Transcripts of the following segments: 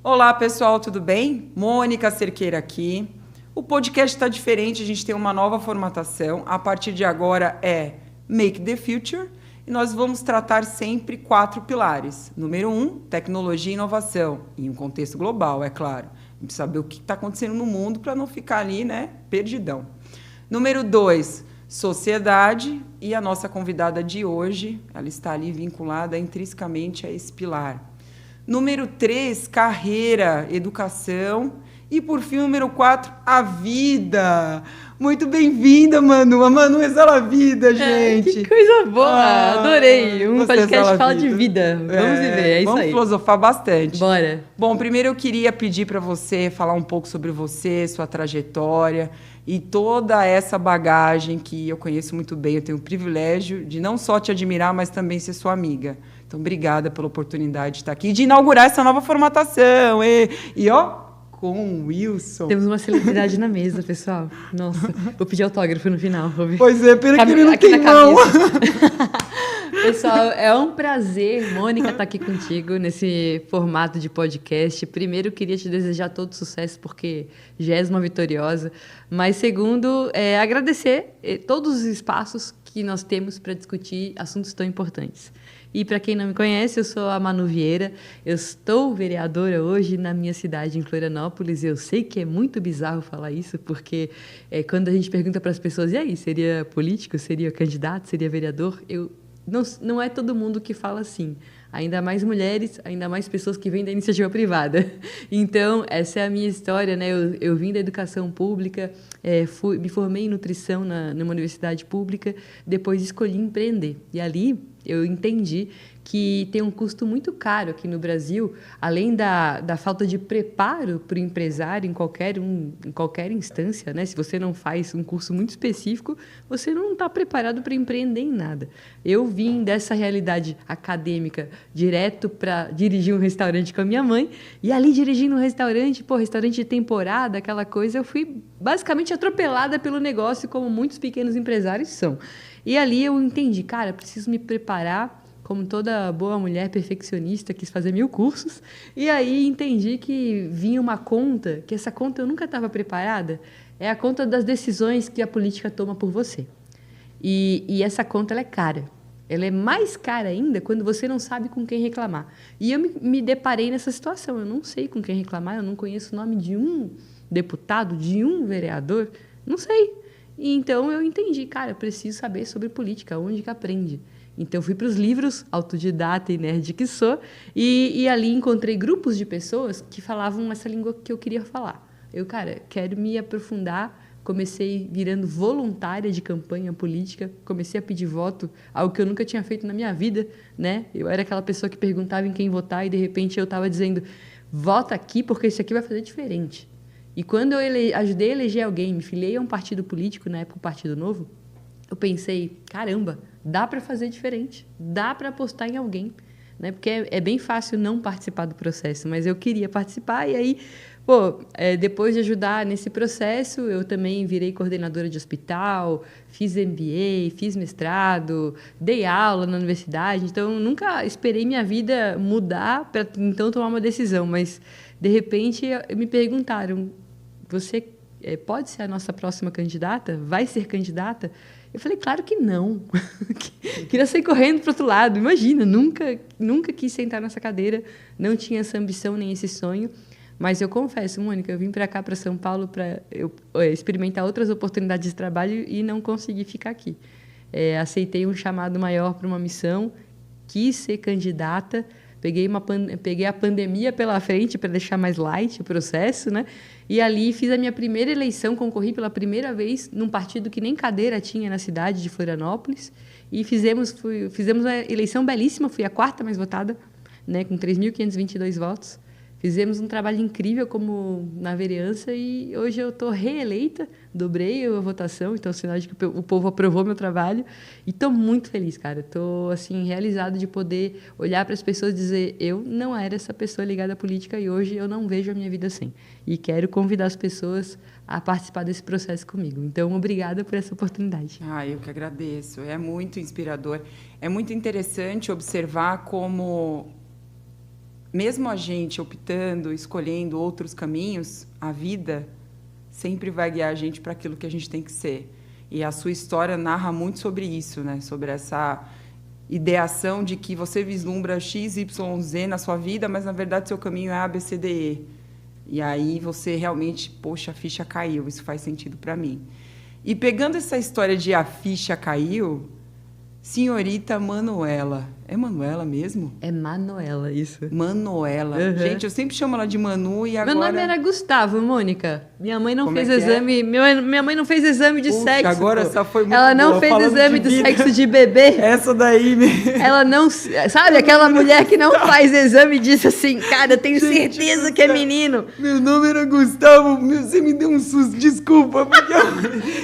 Olá, pessoal, tudo bem? Mônica Cerqueira aqui. O podcast está diferente, a gente tem uma nova formatação. A partir de agora é Make the Future e nós vamos tratar sempre 4 pilares. Número 1, tecnologia e inovação, em um contexto global, é claro. A gente saber o que está acontecendo no mundo para não ficar ali, perdidão. Número 2, sociedade, e a nossa convidada de hoje, ela está ali vinculada intrinsecamente a esse pilar. Número 3, carreira, educação. E, por fim, número 4, a vida. Muito bem-vinda, Manu. A Manu exala a vida, gente. Que coisa boa, adorei. Um podcast que fala de vida. Vamos viver, é isso vamos aí. Vamos filosofar bastante. Bora. Bom, primeiro eu queria pedir para você falar um pouco sobre você, sua trajetória e toda essa bagagem que eu conheço muito bem. Eu tenho o privilégio de não só te admirar, mas também ser sua amiga. Então, obrigada pela oportunidade de estar aqui e de inaugurar essa nova formatação. E com o Wilson. Temos uma celebridade na mesa, pessoal. Nossa, vou pedir autógrafo no final. Pois é, pena que ele não tem mão. Pessoal, é um prazer, Mônica, estar aqui contigo nesse formato de podcast. Primeiro, eu queria te desejar todo sucesso, porque já és uma vitoriosa. Mas, segundo, agradecer todos os espaços que nós temos para discutir assuntos tão importantes. E, para quem não me conhece, eu sou a Manu Vieira, eu estou vereadora hoje na minha cidade, em Florianópolis. Eu sei que é muito bizarro falar isso, porque quando a gente pergunta para as pessoas, e aí, seria político, seria candidato, seria vereador? Não é todo mundo que fala assim. Ainda mais mulheres, ainda mais pessoas que vêm da iniciativa privada. Então, essa é a minha história, né? Eu vim da educação pública, me formei em nutrição numa universidade pública, depois escolhi empreender. E ali eu entendi que tem um custo muito caro aqui no Brasil, além da falta de preparo para o empresário em qualquer instância, né? Se você não faz um curso muito específico, você não está preparado para empreender em nada. Eu vim dessa realidade acadêmica direto para dirigir um restaurante com a minha mãe, e ali dirigindo um restaurante de temporada, aquela coisa, eu fui basicamente atropelada pelo negócio, como muitos pequenos empresários são. E ali eu entendi, cara, preciso me preparar. Como toda boa mulher perfeccionista, quis fazer 1000 cursos. E aí entendi que vinha uma conta, que essa conta eu nunca estava preparada. É a conta das decisões que a política toma por você. E essa conta ela é cara. Ela é mais cara ainda quando você não sabe com quem reclamar. E eu me deparei nessa situação. Eu não sei com quem reclamar, eu não conheço o nome de um deputado, de um vereador. Não sei. E então eu entendi, cara, eu preciso saber sobre política, onde que aprende. Então, eu fui para os livros, autodidata e nerd que sou, e ali encontrei grupos de pessoas que falavam essa língua que eu queria falar. Eu, cara, quero me aprofundar, comecei virando voluntária de campanha política, comecei a pedir voto, algo que eu nunca tinha feito na minha vida, né? Eu era aquela pessoa que perguntava em quem votar e, de repente, eu estava dizendo, vota aqui porque isso aqui vai fazer diferente. E quando eu ajudei a eleger alguém, me filiei a um partido político, na época o Partido Novo, eu pensei, caramba, dá para fazer diferente, dá para apostar em alguém, né? Porque é bem fácil não participar do processo, mas eu queria participar e aí, depois de ajudar nesse processo, eu também virei coordenadora de hospital, fiz MBA, fiz mestrado, dei aula na universidade, então nunca esperei minha vida mudar para então tomar uma decisão, mas de repente me perguntaram, você pode ser a nossa próxima candidata? Vai ser candidata? Eu falei, claro que não. Queria sair correndo para o outro lado. Imagina, nunca quis sentar nessa cadeira, não tinha essa ambição nem esse sonho. Mas eu confesso, Mônica, eu vim para cá, para São Paulo, para experimentar outras oportunidades de trabalho e não consegui ficar aqui. Aceitei um chamado maior para uma missão, quis ser candidata, peguei a pandemia pela frente para deixar mais light o processo, né? E ali fiz a minha primeira eleição, concorri pela primeira vez num partido que nem cadeira tinha na cidade de Florianópolis. E fizemos uma eleição belíssima, fui a 4ª mais votada, né, com 3.522 votos. Fizemos um trabalho incrível como na vereança e hoje eu estou reeleita, dobrei a votação, então é sinal de que o povo aprovou meu trabalho e estou muito feliz, cara. Estou assim, realizado de poder olhar para as pessoas e dizer eu não era essa pessoa ligada à política e hoje eu não vejo a minha vida sem. E quero convidar as pessoas a participar desse processo comigo. Então, obrigada por essa oportunidade. Eu que agradeço. É muito inspirador. É muito interessante observar como mesmo a gente optando, escolhendo outros caminhos, a vida sempre vai guiar a gente para aquilo que a gente tem que ser. E a sua história narra muito sobre isso, né? Sobre essa ideação de que você vislumbra X, Y, Z na sua vida, mas, na verdade, seu caminho é A, B, C, D, E. E aí você realmente, poxa, a ficha caiu, isso faz sentido para mim. E pegando essa história de a ficha caiu, senhorita Manuela. É Manuela mesmo? É Manuela, isso. Manuela. Gente, eu sempre chamo ela de Manu e agora... Meu nome era Gustavo, Mônica. Minha mãe não Como fez é que exame... Minha mãe não fez exame de Puxa, sexo. agora pô. essa foi muito Ela não boa, fez falando exame de de vida. sexo de bebê. Essa daí... Ela não... Sabe aquela mulher que não faz exame e disse assim, cara, eu tenho Gente, certeza que é menino. Meu nome era Gustavo, você me deu um susto, desculpa, porque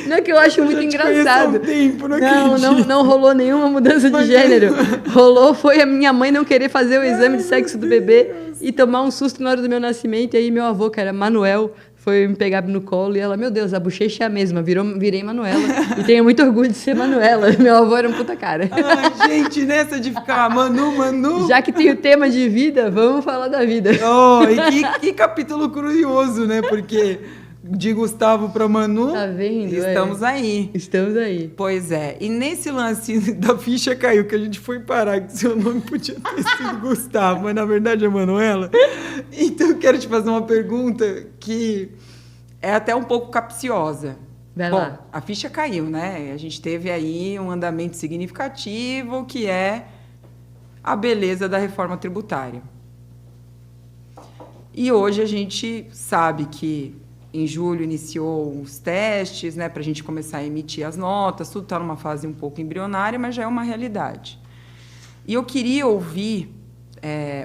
Não é que eu acho muito já te conheço há um engraçado. tempo, não Não acredito. rolou nenhuma mudança de gênero. Rolou foi a minha mãe não querer fazer o exame de sexo do bebê e tomar um susto na hora do meu nascimento. E aí meu avô, que era Manuel, foi me pegar no colo e ela, meu Deus, a bochecha é a mesma, virei Manuela. E tenho muito orgulho de ser Manuela. Meu avô era um puta cara. Ai, gente, nessa de ficar Manu... Já que tem o tema de vida, vamos falar da vida. Oh, e que capítulo curioso, né? Porque de Gustavo para Manu, Tá vendo? estamos aí. Estamos aí. Pois é, e nesse lance da ficha caiu, que a gente foi parar, que seu nome podia ter sido Gustavo, mas na verdade é Manuela. Então eu quero te fazer uma pergunta que é até um pouco capciosa. Vai Bom, lá. a ficha caiu, né? A gente teve aí um andamento significativo, que é a beleza da reforma tributária. E hoje a gente sabe que em julho iniciou os testes, né, para a gente começar a emitir as notas, tudo está numa fase um pouco embrionária, mas já é uma realidade. E eu queria ouvir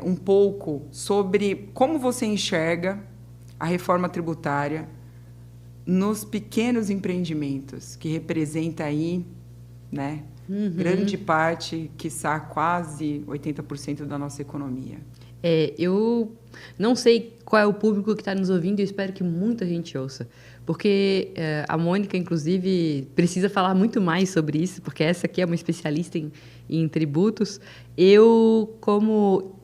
um pouco sobre como você enxerga a reforma tributária nos pequenos empreendimentos, que representa aí, né, grande parte, quiçá quase 80% da nossa economia. Eu não sei qual é o público que está nos ouvindo e eu espero que muita gente ouça. Porque a Mônica, inclusive, precisa falar muito mais sobre isso, porque essa aqui é uma especialista em tributos. Eu, como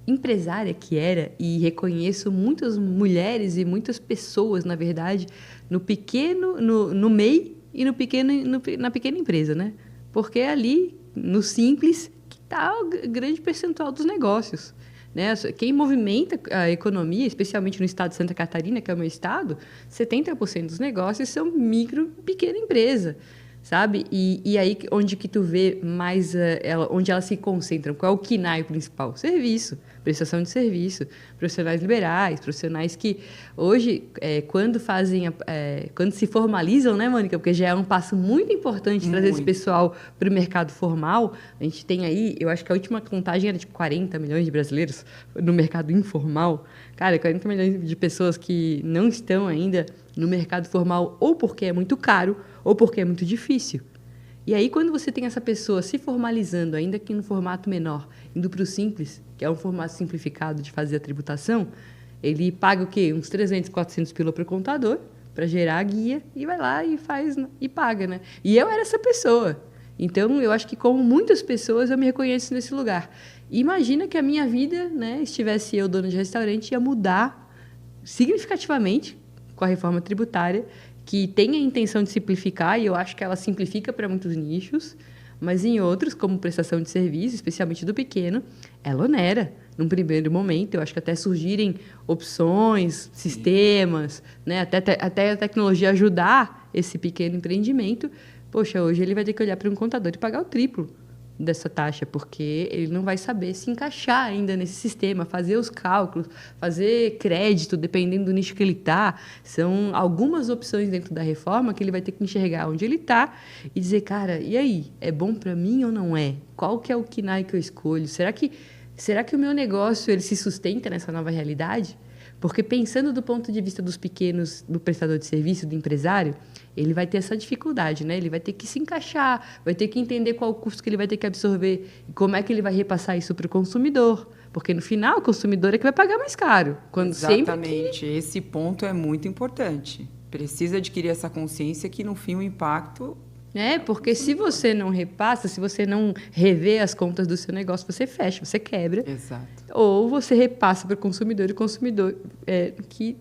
empresária que era, e reconheço muitas mulheres e muitas pessoas, na verdade, no pequeno, no MEI e na pequena empresa, né? Porque é ali, no simples, que está o grande percentual dos negócios. Né? Quem movimenta a economia, especialmente no estado de Santa Catarina, que é o meu estado, 70% dos negócios são micro, pequena empresa, sabe? E aí onde que tu vê mais onde elas se concentram? Qual é o KNAI principal? Serviço, prestação de serviço, profissionais liberais, profissionais que hoje, quando se formalizam, né, Mônica? Porque já é um passo muito importante trazer esse pessoal para o mercado formal. A gente tem aí, eu acho que a última contagem era de 40 milhões de brasileiros no mercado informal. Cara, 40 milhões de pessoas que não estão ainda no mercado formal, ou porque é muito caro, ou porque é muito difícil. E aí, quando você tem essa pessoa se formalizando, ainda que no formato menor, indo para o simples, que é um formato simplificado de fazer a tributação, ele paga o quê? Uns 300, 400 pila para o contador, para gerar a guia, e vai lá e faz e paga, né? E eu era essa pessoa. Então, eu acho que, como muitas pessoas, eu me reconheço nesse lugar. E imagina que a minha vida, né, estivesse eu, dona de restaurante, ia mudar significativamente com a reforma tributária, que tem a intenção de simplificar, e eu acho que ela simplifica para muitos nichos, mas em outros, como prestação de serviço, especialmente do pequeno, ela onera. Num primeiro momento, eu acho que até surgirem opções, sistemas, né, até a tecnologia ajudar esse pequeno empreendimento. Poxa, hoje ele vai ter que olhar para um contador e pagar o triplo dessa taxa, porque ele não vai saber se encaixar ainda nesse sistema, fazer os cálculos, fazer crédito, dependendo do nicho que ele está. São algumas opções dentro da reforma que ele vai ter que enxergar onde ele está e dizer, cara, e aí? É bom para mim ou não é? Qual que é o KNAI que eu escolho? Será que o meu negócio ele se sustenta nessa nova realidade? Porque pensando do ponto de vista dos pequenos, do prestador de serviço, do empresário, ele vai ter essa dificuldade, né? Ele vai ter que se encaixar, vai ter que entender qual o custo que ele vai ter que absorver e como é que ele vai repassar isso para o consumidor. Porque, no final, o consumidor é que vai pagar mais caro. Exatamente. Esse ponto é muito importante. Precisa adquirir essa consciência que, no fim, o impacto Porque se você não repassa, se você não revê as contas do seu negócio, você fecha, você quebra. Exato. Ou você repassa para o consumidor, e o consumidor que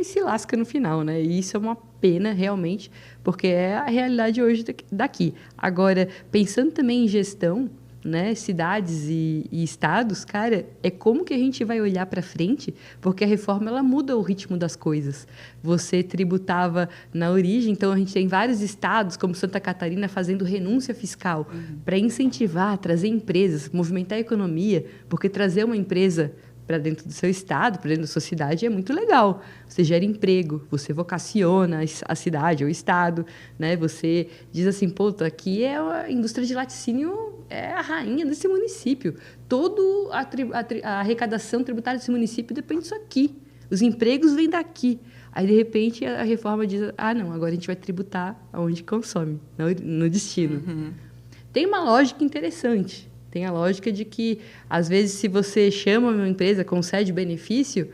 se lasca no final, né? E isso é uma pena, realmente, porque é a realidade hoje daqui. Agora, pensando também em gestão, né, cidades e estados, cara, é como que a gente vai olhar para frente, porque a reforma ela muda o ritmo das coisas. Você tributava na origem, então a gente tem vários estados, como Santa Catarina, fazendo renúncia fiscal para incentivar, trazer empresas, movimentar a economia, porque trazer uma empresa para dentro do seu estado, para dentro da sua cidade, é muito legal. Você gera emprego, você vocaciona a cidade ou o estado, né? Você diz assim, pô, aqui é a indústria de laticínio, é a rainha desse município. Toda a arrecadação tributária desse município depende disso aqui. Os empregos vêm daqui. Aí, de repente, a reforma diz, não, agora a gente vai tributar aonde consome, no destino. Uhum. Tem uma lógica interessante. Tem a lógica de que, às vezes, se você chama uma empresa, concede benefício,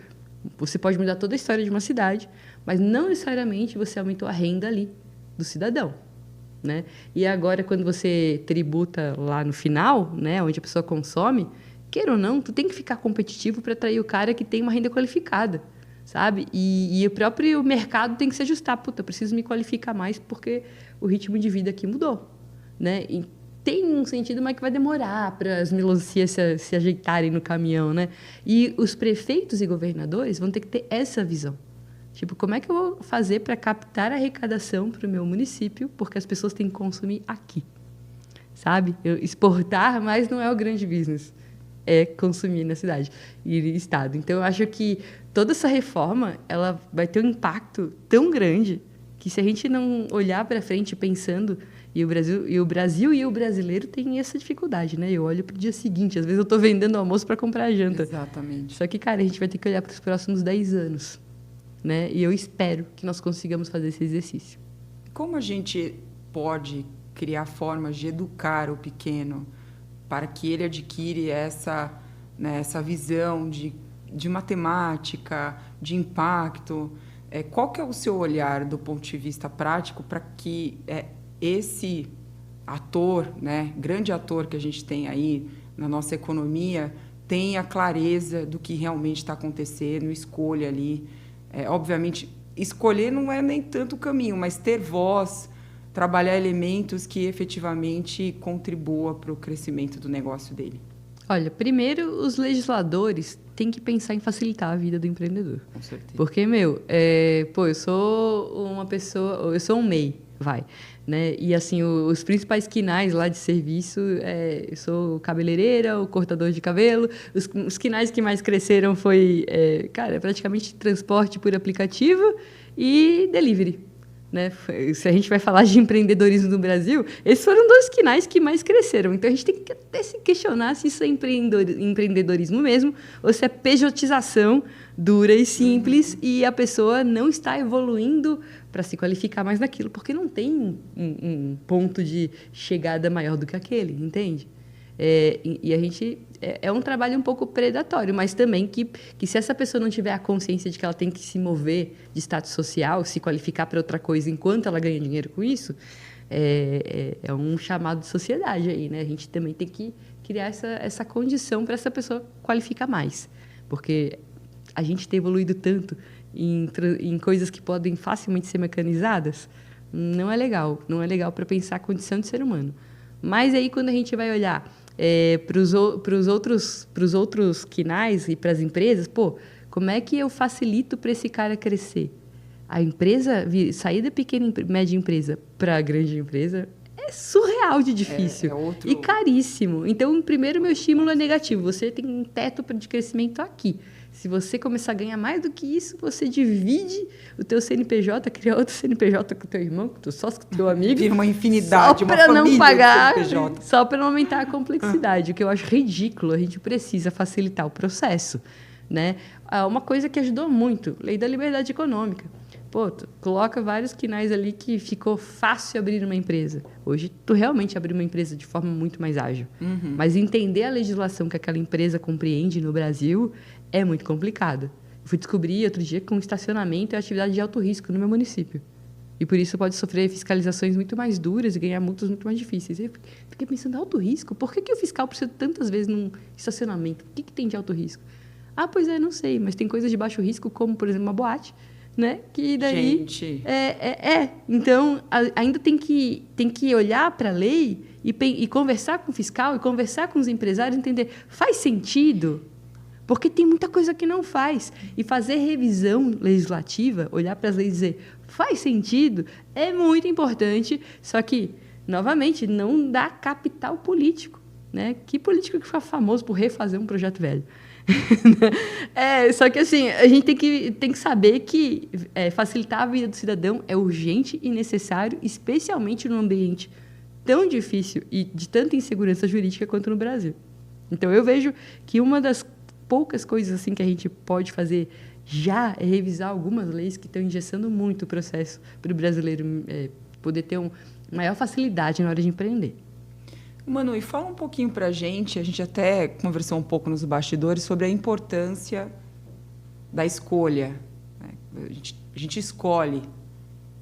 você pode mudar toda a história de uma cidade, mas não necessariamente você aumentou a renda ali do cidadão, né? E agora, quando você tributa lá no final, né, onde a pessoa consome, queira ou não, tu tem que ficar competitivo para atrair o cara que tem uma renda qualificada, sabe? E o próprio mercado tem que se ajustar. Puta, preciso me qualificar mais porque o ritmo de vida aqui mudou, né? E tem um sentido, mas que vai demorar para as melancias se ajeitarem no caminhão, né? E os prefeitos e governadores vão ter que ter essa visão. Tipo, como é que eu vou fazer para captar a arrecadação para o meu município, porque as pessoas têm que consumir aqui, sabe? Exportar, mas não é o grande business, é consumir na cidade e estado. Então, eu acho que toda essa reforma ela vai ter um impacto tão grande que se a gente não olhar para frente pensando... E o Brasil e o brasileiro têm essa dificuldade, né? Eu olho para o dia seguinte. Às vezes eu estou vendendo almoço para comprar a janta. Exatamente. Só que, cara, a gente vai ter que olhar para os próximos 10 anos, né? E eu espero que nós consigamos fazer esse exercício. Como a gente pode criar formas de educar o pequeno para que ele adquire essa visão de matemática, de impacto? Qual que é o seu olhar do ponto de vista prático para que... esse ator, né, grande ator que a gente tem aí na nossa economia, tenha clareza do que realmente está acontecendo, escolha ali. Obviamente, escolher não é nem tanto o caminho, mas ter voz, trabalhar elementos que efetivamente contribuam para o crescimento do negócio dele. Olha, primeiro, os legisladores têm que pensar em facilitar a vida do empreendedor. Com certeza. Porque, eu sou uma pessoa, eu sou um MEI, né? E, assim, os principais quinais lá de serviço, eu sou cabeleireira, o cortador de cabelo. Os quinais que mais cresceram foi, praticamente transporte por aplicativo e delivery, né? Se a gente vai falar de empreendedorismo no Brasil, esses foram 2 quinais que mais cresceram. Então, a gente tem que até se questionar se isso é empreendedorismo mesmo ou se é pejotização dura e simples e a pessoa não está evoluindo para se qualificar mais naquilo, porque não tem um ponto de chegada maior do que aquele, entende? E a gente... É um trabalho um pouco predatório, mas também que se essa pessoa não tiver a consciência de que ela tem que se mover de status social, se qualificar para outra coisa enquanto ela ganha dinheiro com isso, é um chamado de sociedade aí, né? A gente também tem que criar essa condição para essa pessoa qualificar mais, porque a gente tem evoluído tanto em coisas que podem facilmente ser mecanizadas, não é legal para pensar a condição de ser humano. Mas aí, quando a gente vai olhar para os outros quinais e para as empresas, como é que eu facilito para esse cara crescer? A empresa, sair da pequena e média empresa para a grande empresa é surreal de difícil e caríssimo. Então, primeiro, meu estímulo é negativo. Você tem um teto de crescimento aqui. Se você começar a ganhar mais do que isso, você divide o teu CNPJ, cria outro CNPJ com o teu irmão, com o teu sócio, com o teu amigo. Vira uma infinidade, uma família não pagar, de CNPJ. Só para não aumentar a complexidade, o que eu acho ridículo. A gente precisa facilitar o processo, né? Uma coisa que ajudou muito, Lei da Liberdade Econômica. Tu coloca vários quinais ali que ficou fácil abrir uma empresa. Hoje, tu realmente abre uma empresa de forma muito mais ágil. Uhum. Mas entender a legislação que aquela empresa compreende no Brasil é muito complicado. Eu fui descobrir outro dia que um estacionamento é atividade de alto risco no meu município. E por isso pode sofrer fiscalizações muito mais duras e ganhar multas muito mais difíceis. Eu fiquei pensando, alto risco? Por que o fiscal precisa tantas vezes num estacionamento? O que tem de alto risco? Ah, pois é, não sei, mas tem coisas de baixo risco, como, por exemplo, uma boate, né? Que daí... Gente... Então, ainda tem que olhar para a lei e conversar com o fiscal e conversar com os empresários, entender, faz sentido? Porque tem muita coisa que não faz. E fazer revisão legislativa, olhar para as leis e dizer, faz sentido, é muito importante, só que, novamente, não dá capital político. Né? Que político que fica famoso por refazer um projeto velho? Só que assim, a gente tem que saber que facilitar a vida do cidadão é urgente e necessário, especialmente num ambiente tão difícil e de tanta insegurança jurídica quanto no Brasil. Então, eu vejo que uma das poucas coisas assim que a gente pode fazer já é revisar algumas leis que estão engessando muito o processo para o brasileiro poder ter uma maior facilidade na hora de empreender. Manu, e fala um pouquinho para a gente até conversou um pouco nos bastidores sobre a importância da escolha. Né? A gente escolhe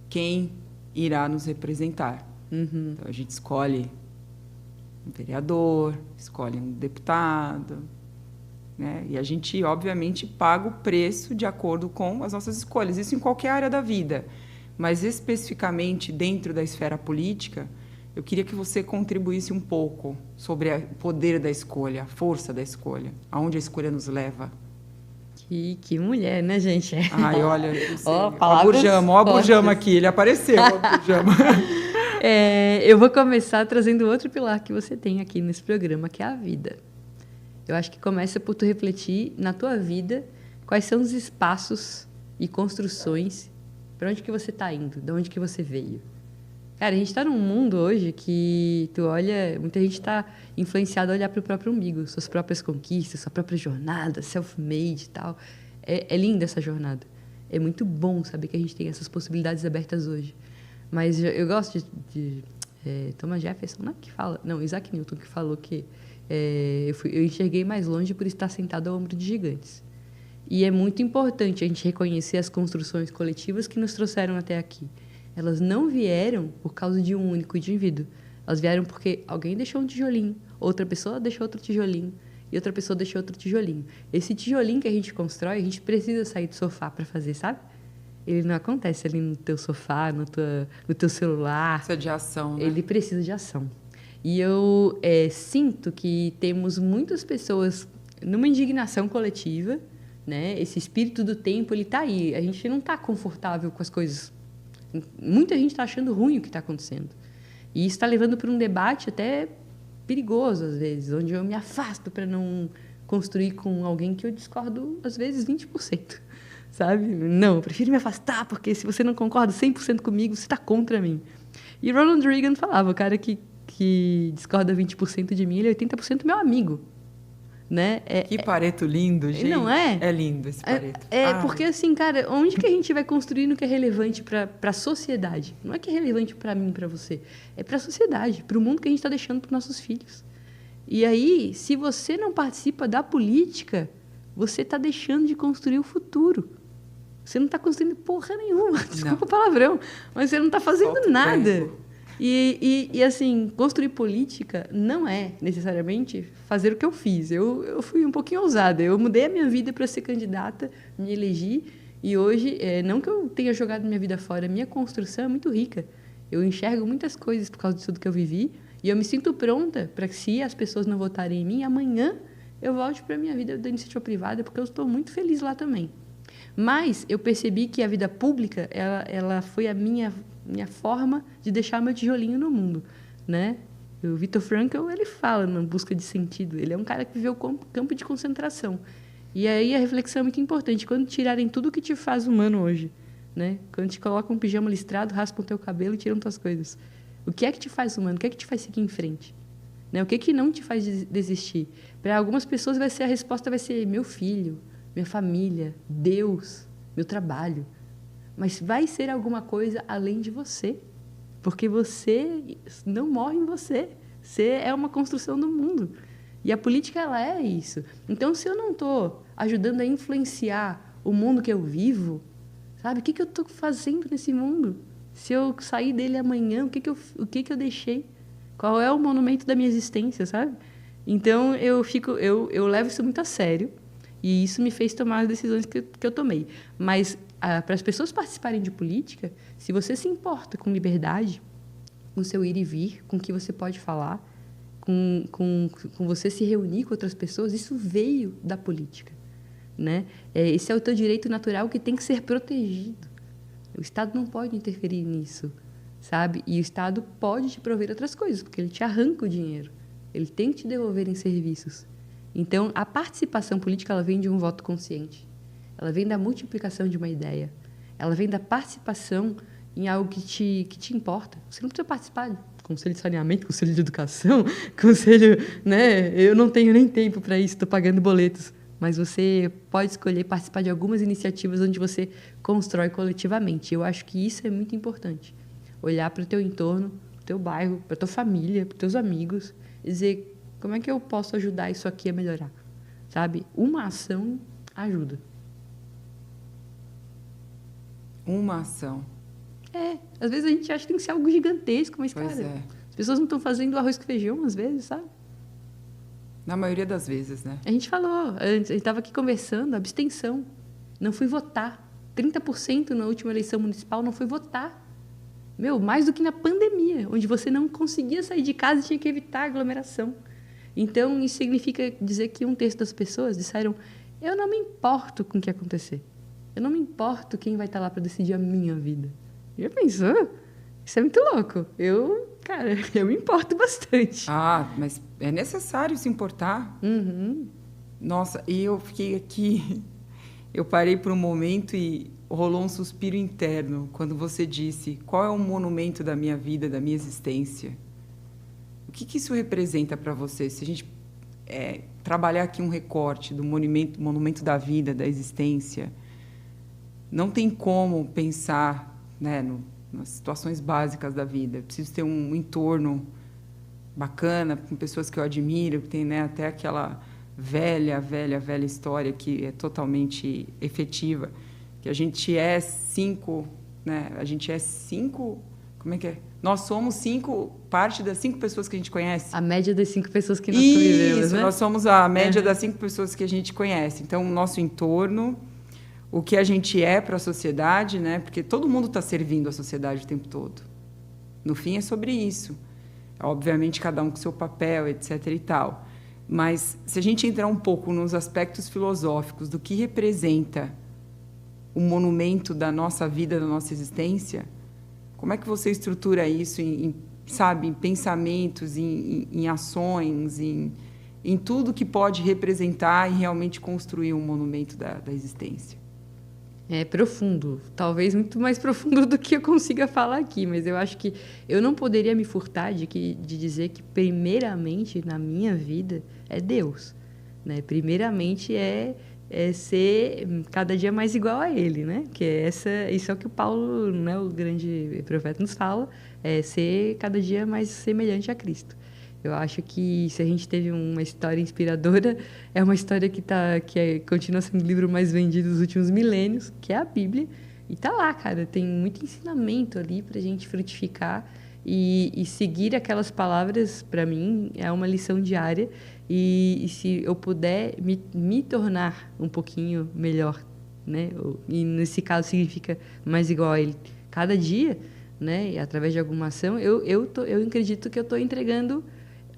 quem irá nos representar. Uhum. Então, a gente escolhe um vereador, escolhe um deputado, né? E a gente, obviamente, paga o preço de acordo com as nossas escolhas. Isso em qualquer área da vida. Mas, especificamente, dentro da esfera política, eu queria que você contribuísse um pouco sobre o poder da escolha, a força da escolha, aonde a escolha nos leva. Que mulher, né, gente? Ai, olha, ó o Burjama aqui, ele apareceu, ó o Burjama. Eu vou começar trazendo outro pilar que você tem aqui nesse programa, que é a vida. Eu acho que começa por tu refletir na tua vida quais são os espaços e construções, para onde que você está indo, de onde que você veio. Cara, a gente está num mundo hoje que tu olha, muita gente está influenciada a olhar para o próprio umbigo, suas próprias conquistas, sua própria jornada, self-made e tal. É linda essa jornada. É muito bom saber que a gente tem essas possibilidades abertas hoje. Mas eu gosto de Thomas Jefferson, não é que fala? Não, Isaac Newton que falou que eu enxerguei mais longe por estar sentado ao ombro de gigantes. E é muito importante a gente reconhecer as construções coletivas que nos trouxeram até aqui. Elas não vieram por causa de um único indivíduo. Elas vieram porque alguém deixou um tijolinho, outra pessoa deixou outro tijolinho, e outra pessoa deixou outro tijolinho. Esse tijolinho que a gente constrói, a gente precisa sair do sofá para fazer, sabe? Ele não acontece ali no teu sofá, no teu celular. Precisa de ação, né? Ele precisa de ação. E eu sinto que temos muitas pessoas numa indignação coletiva, né? Esse espírito do tempo, ele está aí. A gente não está confortável com as coisas. Muita gente está achando ruim o que está acontecendo. E isso está levando para um debate até perigoso, às vezes, onde eu me afasto para não construir com alguém que eu discordo, às vezes, 20%. Sabe? Não, eu prefiro me afastar, porque se você não concorda 100% comigo, você está contra mim. E Ronald Reagan falava, o cara que discorda 20% de mim, ele é 80% meu amigo. Né? Que Pareto lindo, gente. Não é? É lindo esse Pareto. Porque, assim, cara, onde que a gente vai construir no que é relevante para a sociedade? Não é que é relevante para mim, para você. É para a sociedade, para o mundo que a gente está deixando para os nossos filhos. E aí, se você não participa da política, você está deixando de construir o futuro. Você não está construindo porra nenhuma. Desculpa o palavrão. Mas você não está fazendo nada. E, assim, construir política não é necessariamente fazer o que eu fiz. Eu fui um pouquinho ousada. Eu mudei a minha vida para ser candidata, me elegi. E hoje, não que eu tenha jogado minha vida fora, minha construção é muito rica. Eu enxergo muitas coisas por causa de tudo que eu vivi. E eu me sinto pronta para que, se as pessoas não votarem em mim, amanhã eu volte para a minha vida da iniciativa privada, porque eu estou muito feliz lá também. Mas eu percebi que a vida pública ela foi a minha forma de deixar meu tijolinho no mundo, né? O Viktor Frankl, ele fala na busca de sentido. Ele é um cara que viveu campo de concentração. E aí a reflexão é muito importante. Quando tirarem tudo que te faz humano hoje, né? Quando te colocam um pijama listrado, raspam o teu cabelo e tiram tuas coisas. O que é que te faz humano? O que é que te faz seguir em frente? Né? O que é que não te faz desistir? Para algumas pessoas a resposta vai ser meu filho, minha família, Deus, meu trabalho. Mas vai ser alguma coisa além de você. Porque você não morre em você. Você é uma construção do mundo. E a política, ela é isso. Então, se eu não estou ajudando a influenciar o mundo que eu vivo, sabe? O que eu estou fazendo nesse mundo? Se eu sair dele amanhã, o que eu deixei? Qual é o monumento da minha existência, sabe? Então, eu levo isso muito a sério e isso me fez tomar as decisões que eu tomei. Mas, para as pessoas participarem de política, se você se importa com liberdade, com o seu ir e vir, com o que você pode falar, com você se reunir com outras pessoas, isso veio da política, né? Esse é o teu direito natural que tem que ser protegido. O Estado não pode interferir nisso, sabe? E o Estado pode te prover outras coisas, porque ele te arranca o dinheiro. Ele tem que te devolver em serviços. Então, a participação política, ela vem de um voto consciente. Ela vem da multiplicação de uma ideia. Ela vem da participação em algo que te importa. Você não precisa participar de conselho de saneamento, conselho de educação, conselho... né? Eu não tenho nem tempo para isso, estou pagando boletos. Mas você pode escolher participar de algumas iniciativas onde você constrói coletivamente. Eu acho que isso é muito importante. Olhar para o teu entorno, para o teu bairro, para a tua família, para os teus amigos, e dizer como é que eu posso ajudar isso aqui a melhorar. Sabe? Uma ação ajuda. Uma ação. Às vezes a gente acha que tem que ser algo gigantesco, mas, Pois cara, as pessoas não estão fazendo arroz com feijão, às vezes, sabe? Na maioria das vezes, né? A gente falou, a gente estava aqui conversando, abstenção. Não fui votar. 30% na última eleição municipal não foi votar. Mais do que na pandemia, onde você não conseguia sair de casa e tinha que evitar aglomeração. Então, isso significa dizer que 1/3 das pessoas disseram: eu não me importo com o que acontecer. Eu não me importo quem vai estar lá para decidir a minha vida. Já pensou? Isso é muito louco. Cara, eu me importo bastante. Mas é necessário se importar. Uhum. Nossa, e eu fiquei aqui... Eu parei por um momento e rolou um suspiro interno quando você disse: qual é o monumento da minha vida, da minha existência? O que isso representa para você? Se a gente trabalhar aqui um recorte do monumento da vida, da existência, não tem como pensar, né, nas situações básicas da vida. Eu preciso ter um entorno bacana, com pessoas que eu admiro, que tem, né, até aquela velha história que é totalmente efetiva, que a gente é 5, né? A gente é 5, como é que é? Nós somos 5, parte das 5 pessoas que a gente conhece. A média das 5 pessoas que nós convivemos, né? Nós somos a média das 5 pessoas que a gente conhece. Então, o nosso entorno, o que a gente é para a sociedade, né? Porque todo mundo está servindo a sociedade o tempo todo. No fim, é sobre isso. Obviamente, cada um com seu papel, etc. e tal. Mas, se a gente entrar um pouco nos aspectos filosóficos do que representa o monumento da nossa vida, da nossa existência, como é que você estrutura isso em pensamentos, em ações, em tudo que pode representar e realmente construir um monumento da existência? É profundo, talvez muito mais profundo do que eu consiga falar aqui, mas eu acho que eu não poderia me furtar de dizer que, primeiramente, na minha vida, é Deus, né? Primeiramente, é ser cada dia mais igual a Ele, né? Que isso é o que o Paulo, né, o grande profeta, nos fala, é ser cada dia mais semelhante a Cristo. Eu acho que, se a gente teve uma história inspiradora, é uma história que continua sendo o livro mais vendido dos últimos milênios, que é a Bíblia. E tá lá, cara, tem muito ensinamento ali para a gente frutificar e seguir aquelas palavras, para mim, é uma lição diária. E se eu puder me tornar um pouquinho melhor, né? E nesse caso significa mais igual a Ele cada dia, né? E através de alguma ação, eu acredito que eu estou entregando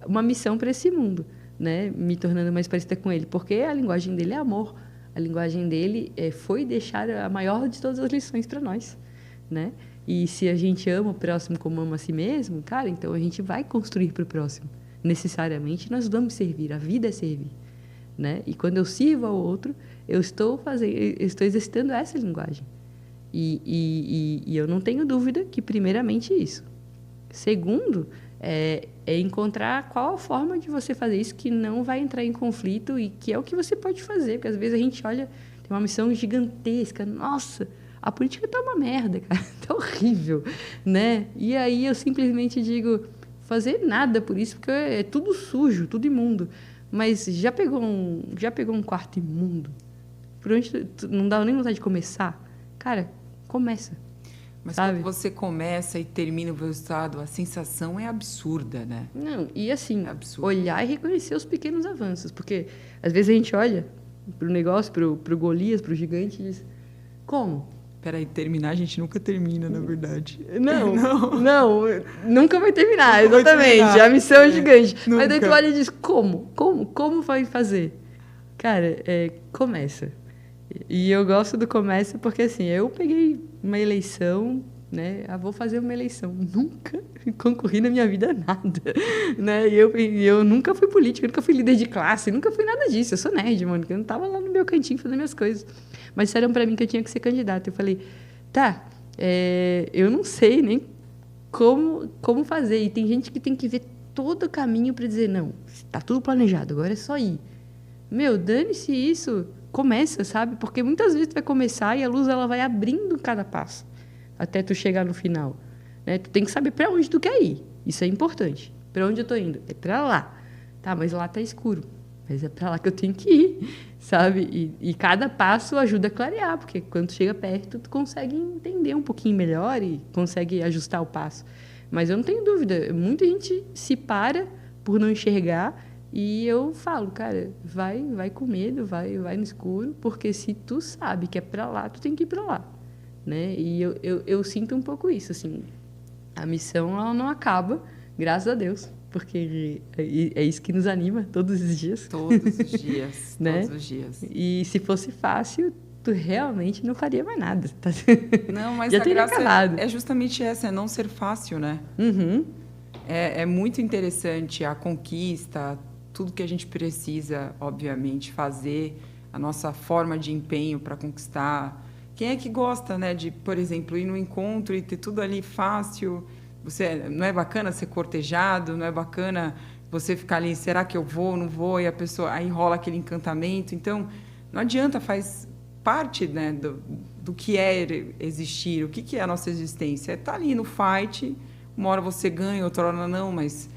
uma missão para esse mundo, né? Me tornando mais parecida com Ele, porque a linguagem dele é amor, a linguagem dele foi deixar a maior de todas as lições para nós, né? E se a gente ama o próximo como ama a si mesmo, cara, então a gente vai construir para o próximo. Necessariamente nós vamos servir, a vida é servir, né? E quando eu sirvo ao outro, eu estou exercitando essa linguagem. E eu não tenho dúvida que, primeiramente, isso. Segundo, é encontrar qual a forma de você fazer isso que não vai entrar em conflito e que é o que você pode fazer. Porque, às vezes, a gente olha, tem uma missão gigantesca. Nossa, a política tá uma merda, cara. Tá horrível, né? E aí eu simplesmente digo, fazer nada por isso, porque é tudo sujo, tudo imundo. Mas já pegou um quarto imundo? Por onde não dá nem vontade de começar? Cara, começa. Mas sabe? quando você começa e termina o resultado, a sensação é absurda, né? Não, e assim, É absurdo. olhar e reconhecer os pequenos avanços. Porque às vezes a gente olha pro negócio, pro Golias, pro gigante e diz, como? Peraí, terminar a gente nunca termina, na verdade. Não, nunca vai terminar, Nunca vai exatamente. terminar. A missão é gigante. Mas daí tu nunca. olha e diz, como vai fazer? Cara, começa. E eu gosto do começa porque, assim, eu peguei uma eleição, né? Vou fazer uma eleição. Nunca concorri na minha vida a nada, né? E eu nunca fui política, nunca fui líder de classe, nunca fui nada disso. Eu sou nerd, Mônica. Eu não tava lá no meu cantinho fazendo minhas coisas. Mas disseram pra mim que eu tinha que ser candidata. Eu falei, tá, eu não sei nem como fazer. E tem gente que tem que ver todo o caminho para dizer, não, tá tudo planejado, agora é só ir. Meu, dane-se isso. Começa, sabe? Porque muitas vezes tu vai começar e a luz ela vai abrindo cada passo até tu chegar no final, né? Tu tem que saber para onde tu quer ir. Isso é importante. Para onde eu tô indo? É para lá. Tá, mas lá tá escuro. Mas é para lá que eu tenho que ir, sabe? E cada passo ajuda a clarear, porque quando tu chega perto, tu consegue entender um pouquinho melhor e consegue ajustar o passo. Mas eu não tenho dúvida, muita gente se para por não enxergar. E eu falo, cara, vai com medo, vai no escuro, porque se tu sabe que é para lá, tu tem que ir para lá, né? E eu sinto um pouco isso, assim, a missão ela não acaba, graças a Deus, porque é isso que nos anima todos os dias. Todos os dias, né? Todos os dias. E se fosse fácil, tu realmente não faria mais nada. Tá? Não, mas já a teria graça acabado. é justamente essa, é não ser fácil, né? Uhum. É muito interessante a conquista, tudo que a gente precisa, obviamente, fazer, a nossa forma de empenho para conquistar. Quem é que gosta, né, de, por exemplo, ir no encontro e ter tudo ali fácil? Não é bacana ser cortejado, não é bacana você ficar ali, será que eu vou, não vou? E a pessoa, aí rola aquele encantamento. Então, não adianta, faz parte, né, do que é existir, o que é a nossa existência. É estar ali no fight, uma hora você ganha, outra hora não, mas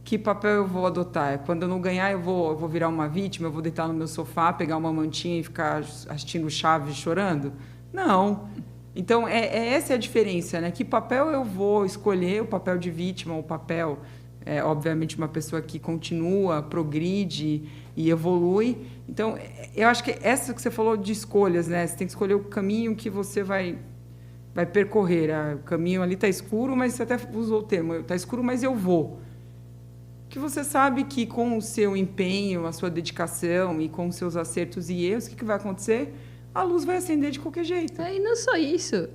que papel eu vou adotar? Quando eu não ganhar, eu vou virar uma vítima, eu vou deitar no meu sofá, pegar uma mantinha e ficar assistindo Chaves chorando? Não. Então, essa é a diferença, né? Que papel eu vou escolher, o papel de vítima, o papel, obviamente, uma pessoa que continua, progride e evolui. Então, eu acho que essa que você falou de escolhas, né? Você tem que escolher o caminho que você vai percorrer. O caminho ali está escuro, mas você até usou o termo, está escuro, mas eu vou. Que você sabe que com o seu empenho, a sua dedicação e com os seus acertos e erros, o que vai acontecer? A luz vai acender de qualquer jeito. E não só isso.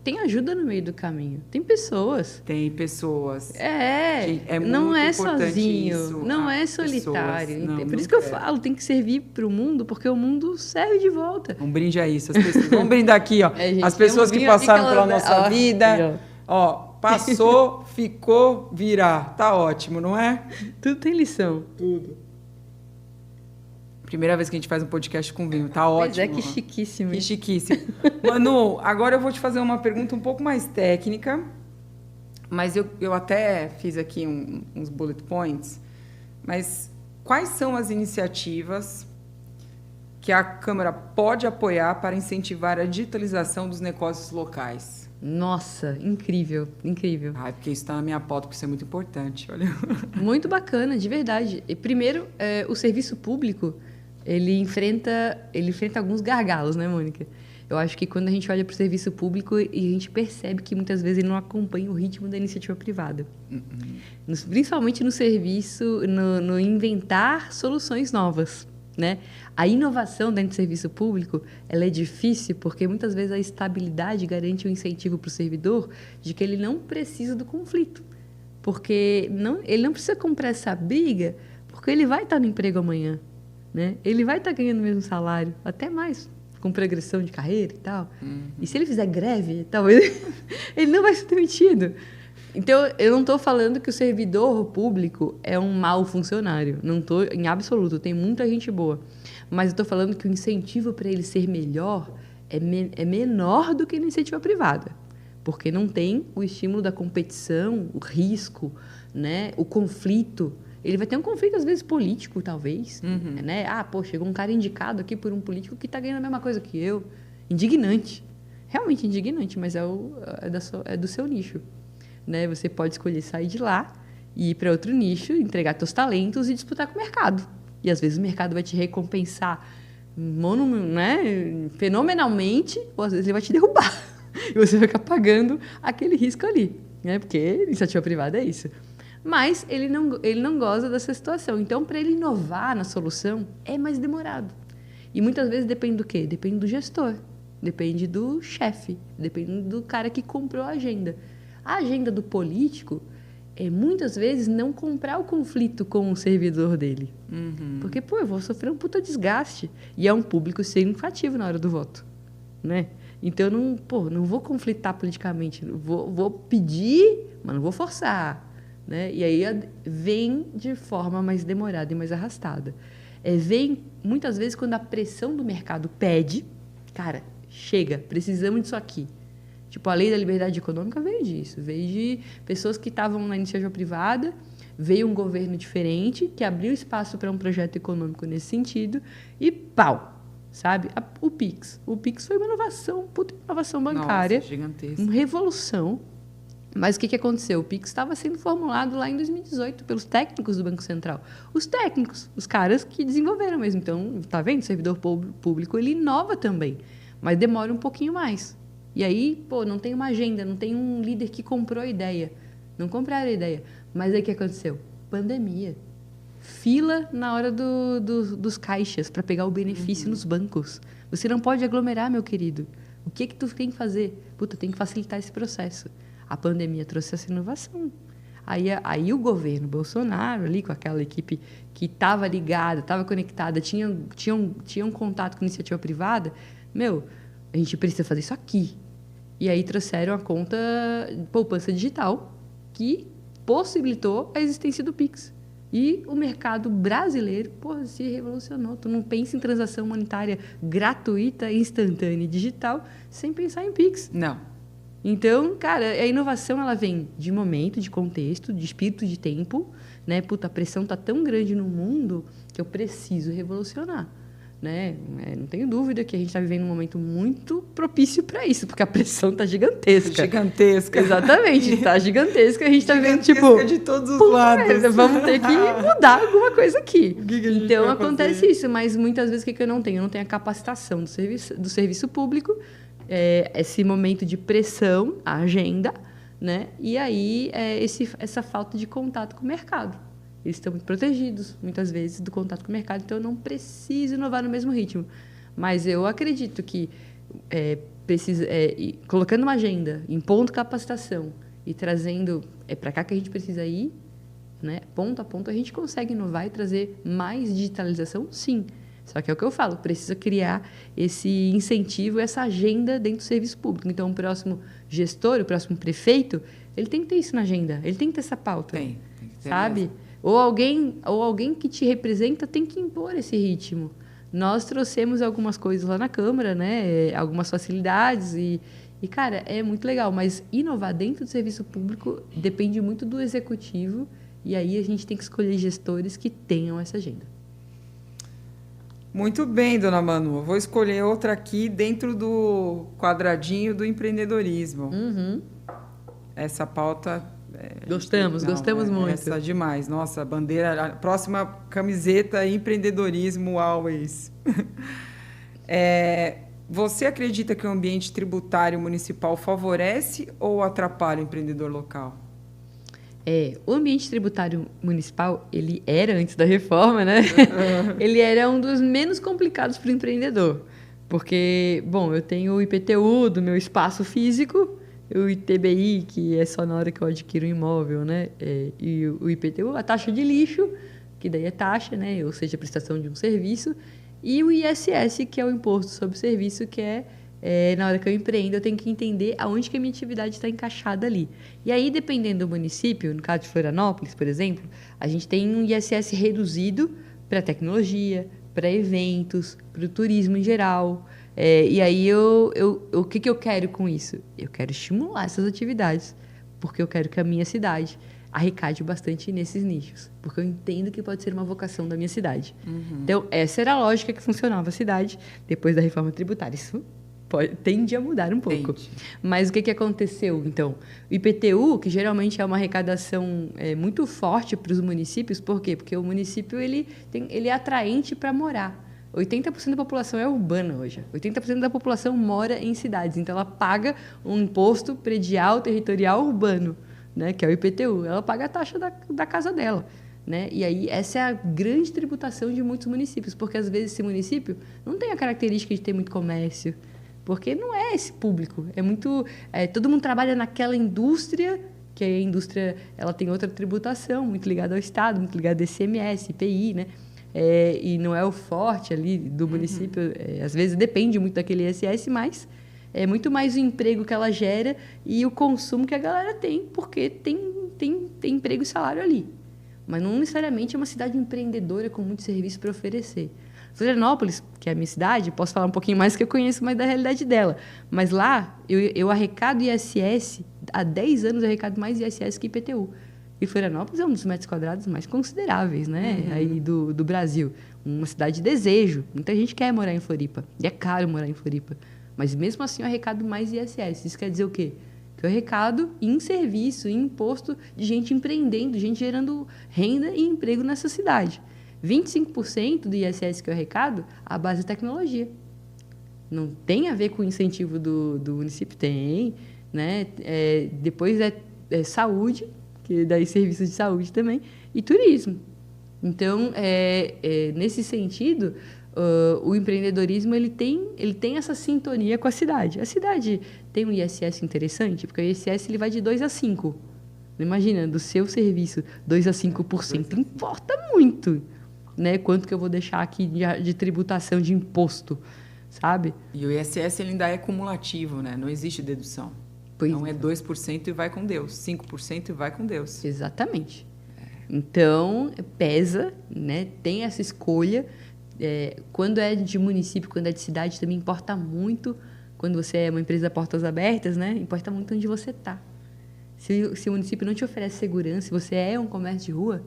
Tem ajuda no meio do caminho. Tem pessoas. Tem pessoas. Gente, muito não é importante sozinho. isso. Não é solitário. Pessoas. Não, por isso que eu falo, tem que servir para o mundo, porque o mundo serve de volta. Um brinde a isso. As pessoas, vamos brindar aqui, ó. Gente, as pessoas que passaram pela nossa vida. Ó, passou, ficou, virá. Tá ótimo, não é? Tudo tem lição. Tudo. Primeira vez que a gente faz um podcast com vinho. Tá ótimo. Pois é, que chiquíssimo. Que chiquíssimo. Manu, agora eu vou te fazer uma pergunta um pouco mais técnica, mas eu até fiz aqui uns bullet points. Mas quais são as iniciativas que a Câmara pode apoiar para incentivar a digitalização dos negócios locais? Nossa, incrível, incrível. Porque isso está na minha pauta, porque isso é muito importante. Olha. Muito bacana, de verdade. E primeiro, o serviço público, ele enfrenta alguns gargalos, né, Mônica? Eu acho que quando a gente olha para o serviço público, e a gente percebe que muitas vezes ele não acompanha o ritmo da iniciativa privada. Principalmente no serviço, no inventar soluções novas, né? A inovação dentro do serviço público, ela é difícil porque muitas vezes a estabilidade garante um incentivo para o servidor de que ele não precisa do conflito. Porque ele não precisa comprar essa briga, porque ele vai estar no emprego amanhã, né? Ele vai estar ganhando o mesmo salário, até mais, com progressão de carreira e tal. E se ele fizer greve, talvez ele não vai ser demitido. Então, eu não estou falando que o servidor público é um mau funcionário. Não estou, em absoluto, tem muita gente boa. Mas eu estou falando que o incentivo para ele ser melhor é menor do que a iniciativa privada. Porque não tem o estímulo da competição, o risco, né? O conflito. Ele vai ter um conflito, às vezes, político, talvez. Né? Chegou um cara indicado aqui por um político que está ganhando a mesma coisa que eu. Indignante. realmente indignante, mas é do seu nicho. Né? Você pode escolher sair de lá e ir para outro nicho, entregar seus talentos e disputar com o mercado. E às vezes o mercado vai te recompensar né, fenomenalmente, ou às vezes ele vai te derrubar. E você vai ficar pagando aquele risco ali. Né? Porque iniciativa privada é isso. Mas ele não gosta dessa situação. Então, para ele inovar na solução, é mais demorado. E muitas vezes depende do quê? Depende do gestor, depende do chefe, depende do cara que comprou a agenda. A agenda do político é, muitas vezes, não comprar o conflito com o servidor dele. Uhum. Porque, pô, eu vou sofrer um puta desgaste. E é um público significativo na hora do voto. Né? Então, eu não vou conflitar politicamente. Vou pedir, mas não vou forçar. Né? E aí vem de forma mais demorada e mais arrastada. Vem, muitas vezes, quando a pressão do mercado pede, cara, chega, precisamos disso aqui. Tipo, a lei da liberdade econômica veio disso. Veio de pessoas que estavam na iniciativa privada, veio um governo diferente, que abriu espaço para um projeto econômico nesse sentido, e pau! Sabe? O Pix. O Pix foi uma inovação, puta inovação bancária. Nossa, gigantesca. Uma revolução. Mas o que aconteceu? O Pix estava sendo formulado lá em 2018 pelos técnicos do Banco Central. Os técnicos, os caras que desenvolveram mesmo. Então, tá vendo? O servidor público, ele inova também, mas demora um pouquinho mais. E aí, pô, não tem uma agenda, não tem um líder que comprou a ideia. Não compraram a ideia. Mas aí o que aconteceu? Pandemia. Fila na hora dos caixas para pegar o benefício nos bancos. Você não pode aglomerar, meu querido. O que tu tem que fazer? Puta, tem que facilitar esse processo. A pandemia trouxe essa inovação. Aí o governo Bolsonaro, ali com aquela equipe que estava ligada, estava conectada, tinha um contato com a iniciativa privada, a gente precisa fazer isso aqui. E aí trouxeram a conta poupança digital, que possibilitou a existência do Pix. E o mercado brasileiro, se revolucionou. Tu não pensa em transação monetária gratuita, instantânea e digital sem pensar em Pix. Não. Então, cara, a inovação ela vem de momento, de contexto, de espírito de tempo, né? Puta, a pressão tá tão grande no mundo que eu preciso revolucionar, né? Não tenho dúvida que a gente está vivendo um momento muito propício para isso, porque a pressão tá gigantesca. Gigantesca. Exatamente, tá gigantesca. A gente tá vendo, tipo... de todos os lados. Vamos ter que mudar alguma coisa aqui. Então, acontece fazer? Isso, mas muitas vezes o que eu não tenho? Eu não tenho a capacitação do serviço público, esse momento de pressão, a agenda, né? E aí essa falta de contato com o mercado. Eles estão muito protegidos, muitas vezes, do contato com o mercado, então eu não preciso inovar no mesmo ritmo. Mas eu acredito que colocando uma agenda, impondo capacitação e trazendo para cá que a gente precisa ir, né? Ponto a ponto, a gente consegue inovar e trazer mais digitalização, sim. Só que é o que eu falo, precisa criar esse incentivo, essa agenda dentro do serviço público. Então, o próximo gestor, o próximo prefeito, ele tem que ter isso na agenda, ele tem que ter essa pauta. Tem que ter sabe? mesmo. Ou alguém que te representa tem que impor esse ritmo. Nós trouxemos algumas coisas lá na Câmara, né? Algumas facilidades e, cara, é muito legal. Mas inovar dentro do serviço público depende muito do executivo e aí a gente tem que escolher gestores que tenham essa agenda. Muito bem, dona Manu. Vou escolher outra aqui dentro do quadradinho do empreendedorismo. Uhum. Essa pauta... Gostamos muito. Essa demais. Nossa, a bandeira... A próxima camiseta, empreendedorismo always. Você acredita que o ambiente tributário municipal favorece ou atrapalha o empreendedor local? O ambiente tributário municipal, ele era, antes da reforma, né? Ele era um dos menos complicados para o empreendedor. Porque, eu tenho o IPTU do meu espaço físico, o ITBI, que é só na hora que eu adquiro um imóvel, né? E o IPTU, a taxa de lixo, que daí é taxa, né? Ou seja, a prestação de um serviço. E o ISS, que é o Imposto sobre o Serviço, que na hora que eu empreendo, eu tenho que entender aonde que a minha atividade está encaixada ali. E aí, dependendo do município, no caso de Florianópolis, por exemplo, a gente tem um ISS reduzido para tecnologia, para eventos, para o turismo em geral. E aí, o que eu quero com isso? Eu quero estimular essas atividades, porque eu quero que a minha cidade arrecade bastante nesses nichos, porque eu entendo que pode ser uma vocação da minha cidade. Uhum. Então, essa era a lógica que funcionava a cidade depois da reforma tributária. Isso tende a mudar um pouco. Mas o que aconteceu, então? O IPTU, que geralmente é uma arrecadação muito forte para os municípios, por quê? Porque o município ele é atraente para morar. 80% da população é urbana hoje. 80% da população mora em cidades. Então, ela paga um imposto predial territorial urbano, né, que é o IPTU. Ela paga a taxa da casa dela. Né? E aí, essa é a grande tributação de muitos municípios, porque, às vezes, esse município não tem a característica de ter muito comércio, porque não é esse público. Todo mundo trabalha naquela indústria, que a indústria ela tem outra tributação, muito ligada ao Estado, muito ligada ao ICMS, IPI, né? E não é o forte ali do município, às vezes depende muito daquele ISS, mas é muito mais o emprego que ela gera e o consumo que a galera tem, porque tem emprego e salário ali. Mas não necessariamente é uma cidade empreendedora com muito serviço para oferecer. Florianópolis, que é a minha cidade, posso falar um pouquinho mais que eu conheço mais da realidade dela, mas lá eu arrecado ISS, há 10 anos eu arrecado mais ISS que IPTU. E Florianópolis é um dos metros quadrados mais consideráveis, né? Aí do Brasil. Uma cidade de desejo. Muita gente quer morar em Floripa. E é caro morar em Floripa. Mas, mesmo assim, eu arrecado mais ISS. Isso quer dizer o quê? Que eu arrecado em serviço, em imposto de gente empreendendo, gente gerando renda e emprego nessa cidade. 25% do ISS que eu arrecado, a base é tecnologia. Não tem a ver com o incentivo do município? Tem. Né? Depois é saúde, que daí serviços de saúde também, e turismo. Então, nesse sentido, o empreendedorismo ele tem essa sintonia com a cidade. A cidade tem um ISS interessante, porque o ISS ele vai de 2 a 5. Imagina, do seu serviço, 2 a 5% importa muito. Né? Quanto que eu vou deixar aqui de tributação, de imposto, sabe? E o ISS ele ainda é cumulativo, né? Não existe dedução. Então, é 2% e vai com Deus, 5% e vai com Deus. Exatamente. Então, pesa, né? Tem essa escolha. Quando é de município, quando é de cidade, também importa muito. Quando você é uma empresa portas abertas, né? Importa muito onde você está. Se o município não te oferece segurança, se você é um comércio de rua,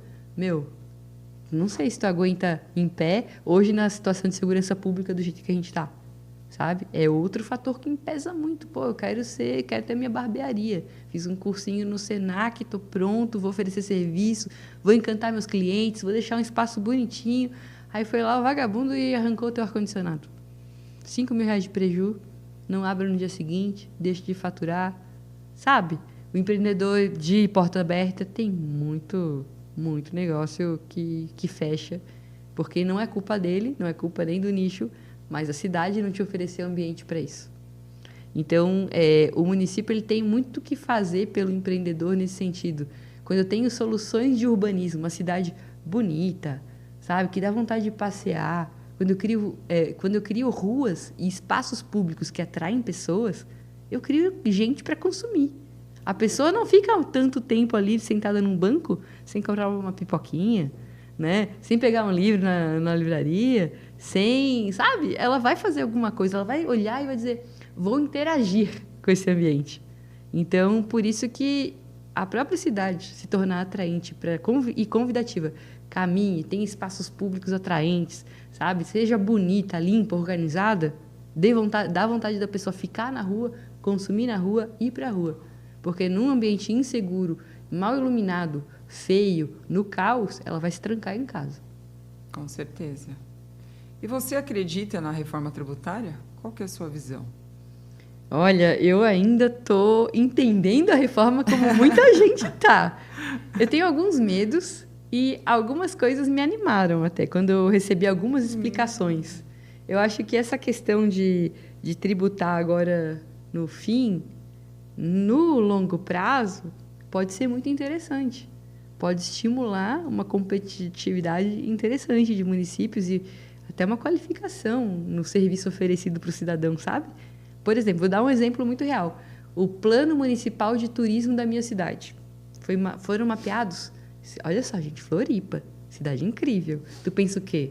não sei se tu aguenta em pé hoje na situação de segurança pública do jeito que a gente está. Sabe? É outro fator que me pesa muito. Pô, eu quero ter minha barbearia. Fiz um cursinho no Senac, estou pronto, vou oferecer serviço, vou encantar meus clientes, vou deixar um espaço bonitinho. Aí foi lá o vagabundo e arrancou o teu ar-condicionado. R$5.000 de prejuízo, não abre no dia seguinte, deixa de faturar. Sabe? O empreendedor de porta aberta tem muito negócio que fecha, porque não é culpa dele, não é culpa nem do nicho, mas a cidade não te ofereceu ambiente para isso. Então, o município ele tem muito o que fazer pelo empreendedor nesse sentido. Quando eu tenho soluções de urbanismo, uma cidade bonita, sabe, que dá vontade de passear, quando eu crio ruas e espaços públicos que atraem pessoas, eu crio gente para consumir. A pessoa não fica tanto tempo ali sentada num banco sem comprar uma pipoquinha, né? Sem pegar um livro na livraria, sabe? Ela vai fazer alguma coisa, ela vai olhar e vai dizer, vou interagir com esse ambiente. Então, por isso que a própria cidade se tornar atraente e convidativa, caminhe, tem espaços públicos atraentes, sabe? Seja bonita, limpa, organizada, dá vontade da pessoa ficar na rua, consumir na rua, ir para a rua. Porque num ambiente inseguro, mal iluminado, feio, no caos, ela vai se trancar em casa. Com certeza. E você acredita na reforma tributária? Qual que é a sua visão? Olha, eu ainda estou entendendo a reforma como muita gente está. Eu tenho alguns medos e algumas coisas me animaram até, quando eu recebi algumas explicações. Eu acho que essa questão de tributar agora no fim, no longo prazo, pode ser muito interessante. Pode estimular uma competitividade interessante de municípios e até uma qualificação no serviço oferecido para o cidadão, sabe? Por exemplo, vou dar um exemplo muito real. O Plano Municipal de Turismo da minha cidade. Foram mapeados... Olha só, gente, Floripa, cidade incrível. Tu pensa o quê?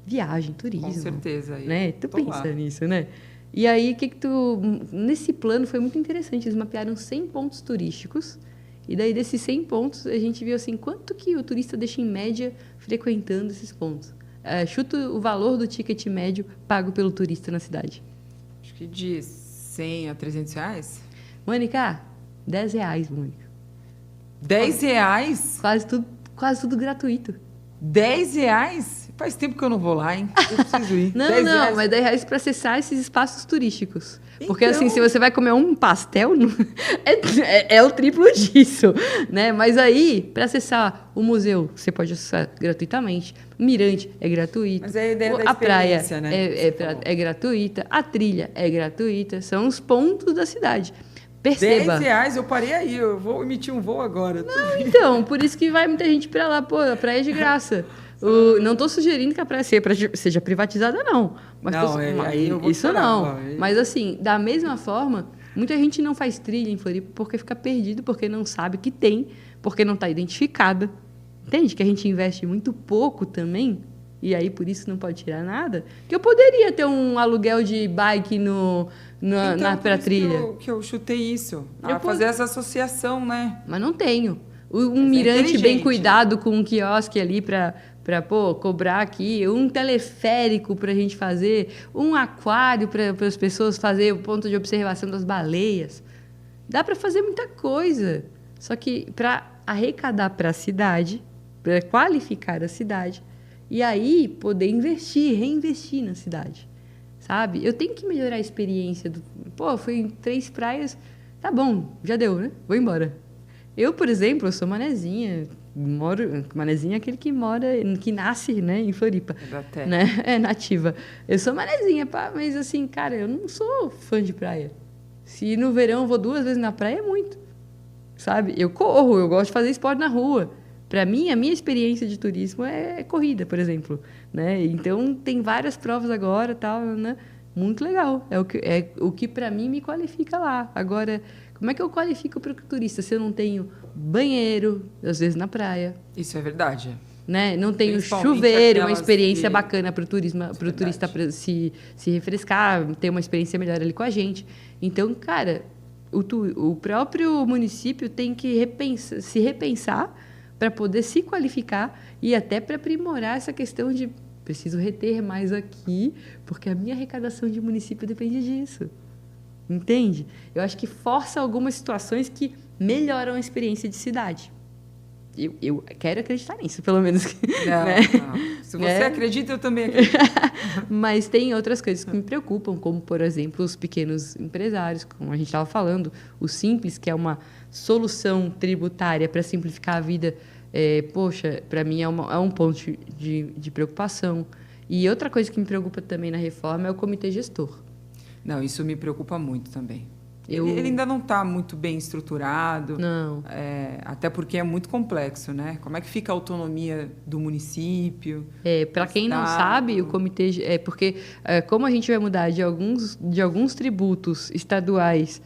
Viagem, turismo. Com certeza. Né? Tu pensa nisso, né? E aí, nesse plano foi muito interessante. Eles mapearam 100 pontos turísticos. E daí, desses 100 pontos, a gente viu assim, quanto que o turista deixa em média frequentando esses pontos. Chuta o valor do ticket médio pago pelo turista na cidade. Acho que de 100 a 300 reais? Mônica, R$10, Mônica. R$10? Quase tudo gratuito. R$10? Faz tempo que eu não vou lá, hein? Eu preciso ir. Não, mas R$10 para acessar esses espaços turísticos. Porque Então... assim, se você vai comer um pastel, é o triplo disso, né? Mas aí, para acessar o museu, você pode acessar gratuitamente. O Mirante é gratuito. Mas é a ideia da a praia experiência, né? é gratuita. A trilha é gratuita. São os pontos da cidade. Perceba. R$10, eu parei aí. Eu vou emitir um voo agora. Não, então, por isso que vai muita gente para lá. Pô, a praia é de graça. Não estou sugerindo que a praia seja privatizada, não. Mas não, aí eu vou isso não. Mas, assim, da mesma forma, muita gente não faz trilha em Floripa porque fica perdido, porque não sabe que tem, porque não está identificada. Entende? Que a gente investe muito pouco também, e aí por isso não pode tirar nada. Que eu poderia ter um aluguel de bike pra trilha. Que eu chutei isso. Fazer essa associação, né? Mas não tenho. Um mirante bem cuidado com um quiosque ali para cobrar aqui, um teleférico para a gente fazer, um aquário para as pessoas fazer o ponto de observação das baleias. Dá para fazer muita coisa. Só que para arrecadar para a cidade, para qualificar a cidade, e aí poder reinvestir na cidade. Sabe? Eu tenho que melhorar a experiência. Fui em 3 praias, tá bom, já deu, né? Vou embora. Eu, por exemplo, eu sou manezinha. Manezinha é aquele que nasce, né, em Floripa. Né? É nativa. Eu sou manezinha, mas assim, cara, eu não sou fã de praia. Se no verão eu vou 2 vezes na praia, é muito. Sabe? Eu corro, eu gosto de fazer esporte na rua. Para mim, a minha experiência de turismo é corrida, por exemplo. Né? Então, tem várias provas agora, tal, né? Muito legal. É o que para mim me qualifica lá. Agora, como é que eu qualifico para o turista se eu não tenho banheiro, às vezes na praia? Isso é verdade. Né? Não tenho chuveiro, uma experiência bacana para o turista se refrescar, ter uma experiência melhor ali com a gente. Então, cara, o próprio município tem que se repensar para poder se qualificar e até para aprimorar essa questão de preciso reter mais aqui, porque a minha arrecadação de município depende disso. Entende? Eu acho que força algumas situações que melhoram a experiência de cidade. Eu quero acreditar nisso, pelo menos. Não. Se você acredita, eu também acredito. Mas tem outras coisas que me preocupam, como, por exemplo, os pequenos empresários, como a gente estava falando, o Simples, que é uma solução tributária para simplificar a vida. Para mim é um ponto de preocupação. E outra coisa que me preocupa também na reforma é o comitê gestor. Não, isso me preocupa muito também. Ele ainda não está muito bem estruturado. Não. Até porque é muito complexo, né? Como é que fica a autonomia do município? Para quem não sabe, o comitê... porque como a gente vai mudar de alguns tributos estaduais,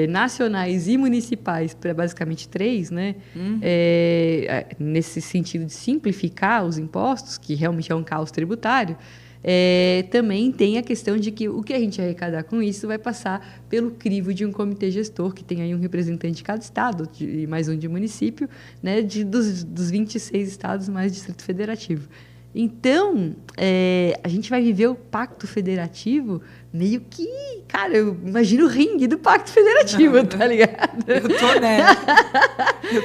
nacionais e municipais para basicamente 3, né? Nesse sentido de simplificar os impostos, que realmente é um caos tributário, também tem a questão de que o que a gente arrecadar com isso vai passar pelo crivo de um comitê gestor, que tem aí um representante de cada estado, e mais um de município, né, dos 26 estados mais Distrito Federativo. Então, a gente vai viver o Pacto Federativo meio que... Cara, eu imagino o ringue do Pacto Federativo, tá ligado? Eu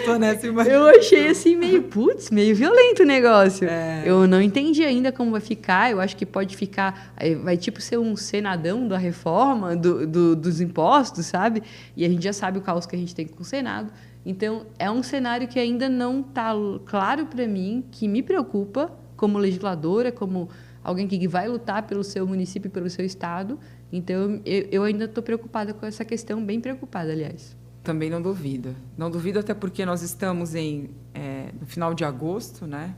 tô nessa imagem. Eu achei assim meio violento o negócio. Eu não entendi ainda como vai ficar. Eu acho que pode ficar... Vai tipo ser um senadão da reforma, dos impostos, sabe? E a gente já sabe o caos que a gente tem com o Senado. Então, é um cenário que ainda não está claro para mim, que me preocupa como legisladora, como alguém que vai lutar pelo seu município e pelo seu estado. Então, eu ainda estou preocupada com essa questão, bem preocupada, aliás. Também não duvido. Não duvido, até porque nós estamos no final de agosto, né?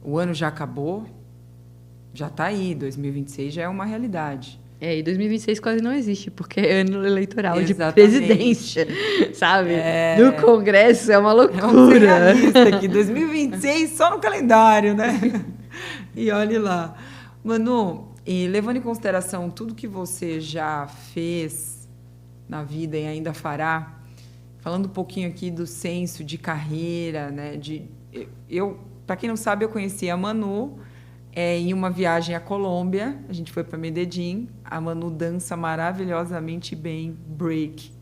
O ano já acabou, já está aí, 2026 já é uma realidade. E 2026 quase não existe, porque é ano eleitoral. Exatamente. De presidência, sabe? No Congresso é uma loucura. É um aqui, 2026 só no calendário, né? E olhe lá. Manu, e levando em consideração tudo que você já fez na vida e ainda fará, falando um pouquinho aqui do senso de carreira, né? Para quem não sabe, eu conheci a Manu em uma viagem à Colômbia. A gente foi para Medellín. A Manu dança maravilhosamente bem break.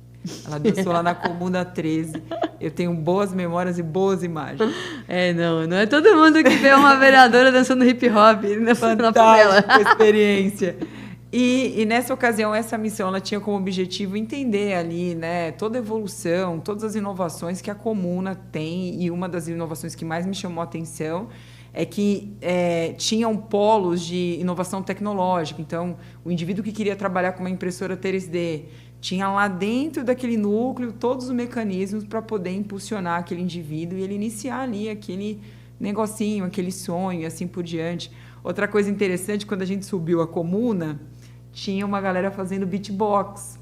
Ela dançou lá na Comuna 13. Eu tenho boas memórias e boas imagens. Não é todo mundo que vê uma vereadora dançando hip hop na favela. Fantástica experiência. E nessa ocasião, essa missão ela tinha como objetivo entender ali, né, toda a evolução, todas as inovações que a Comuna tem. E uma das inovações que mais me chamou a atenção é que tinham polos de inovação tecnológica. Então, o indivíduo que queria trabalhar com uma impressora 3D tinha lá dentro daquele núcleo todos os mecanismos para poder impulsionar aquele indivíduo e ele iniciar ali aquele negocinho, aquele sonho e assim por diante. Outra coisa interessante, quando a gente subiu a Comuna, tinha uma galera fazendo beatbox.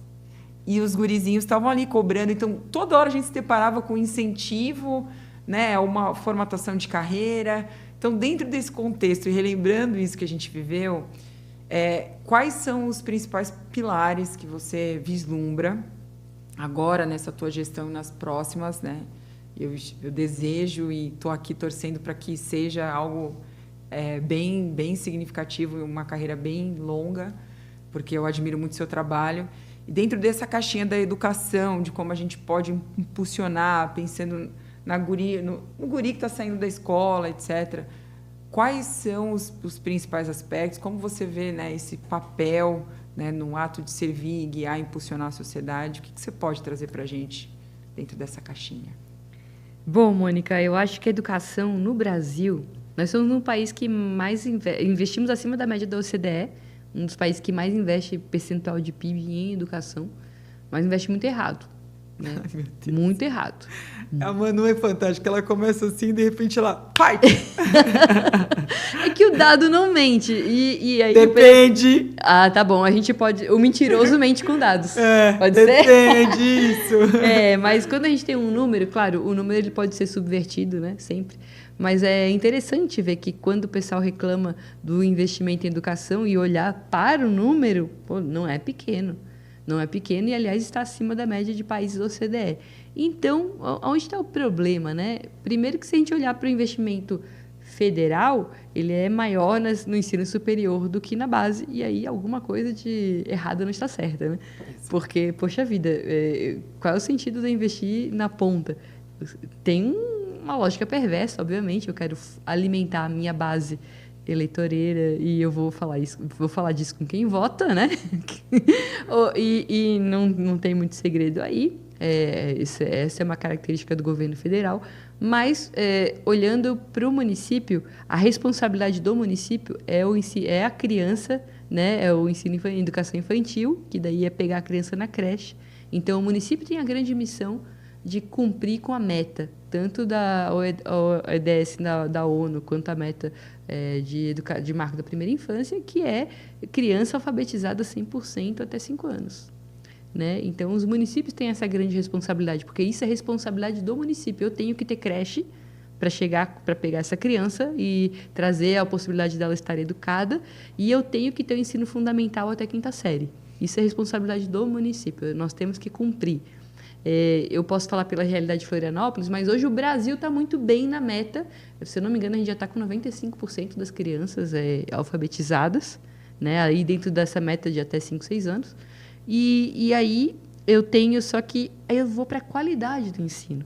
E os gurizinhos estavam ali cobrando. Então, toda hora a gente se deparava com incentivo, né, uma formatação de carreira. Então, dentro desse contexto e relembrando isso que a gente viveu, quais são os principais pilares que você vislumbra agora nessa tua gestão e nas próximas, né? Eu desejo e estou aqui torcendo para que seja algo bem significativo e uma carreira bem longa, porque eu admiro muito o seu trabalho. E dentro dessa caixinha da educação, de como a gente pode impulsionar, pensando no guri que está saindo da escola, etc., quais são os principais aspectos? Como você vê, né, esse papel, né, no ato de servir, guiar, impulsionar a sociedade? O que você pode trazer para a gente dentro dessa caixinha? Bom, Mônica, eu acho que a educação no Brasil, nós somos um país que mais investimos acima da média da OCDE, um dos países que mais investe percentual de PIB em educação, mas investe muito errado. Né? Ai, meu Deus. Muito errado. A Manu é fantástica, ela começa assim e de repente ela... Pai! É que o dado não mente. E aí, depende! Tá bom, a gente pode... O mentiroso mente com dados. Pode depende, ser? Isso! Mas quando a gente tem um número, claro, o número ele pode ser subvertido, né? Sempre. Mas é interessante ver que quando o pessoal reclama do investimento em educação e olhar para o número, não é pequeno. Não é pequeno e, aliás, está acima da média de países da OCDE. Então, onde está o problema, né? Primeiro que se a gente olhar para o investimento federal, ele é maior no ensino superior do que na base, e aí alguma coisa de errada não está certa, né? Porque, poxa vida, qual é o sentido de eu investir na ponta? Tem uma lógica perversa, obviamente, eu quero alimentar a minha base eleitoreira e eu vou falar disso com quem vota, né? e não tem muito segredo aí. Essa é uma característica do governo federal, mas olhando para o município, a responsabilidade do município é a criança, né? É o ensino educação infantil, que daí é pegar a criança na creche. Então, o município tem a grande missão de cumprir com a meta, tanto da ODS da ONU, quanto a meta de marco da primeira infância, que é criança alfabetizada 100% até 5 anos. Né? Então, os municípios têm essa grande responsabilidade, porque isso é responsabilidade do município. Eu tenho que ter creche para pegar essa criança e trazer a possibilidade dela estar educada, e eu tenho que ter o ensino fundamental até 5ª série. Isso é responsabilidade do município, nós temos que cumprir. Eu posso falar pela realidade de Florianópolis, mas hoje o Brasil está muito bem na meta. Se eu não me engano, a gente já está com 95% das crianças alfabetizadas, né? Aí dentro dessa meta de até 5, 6 anos. E aí eu tenho, só que aí eu vou para a qualidade do ensino.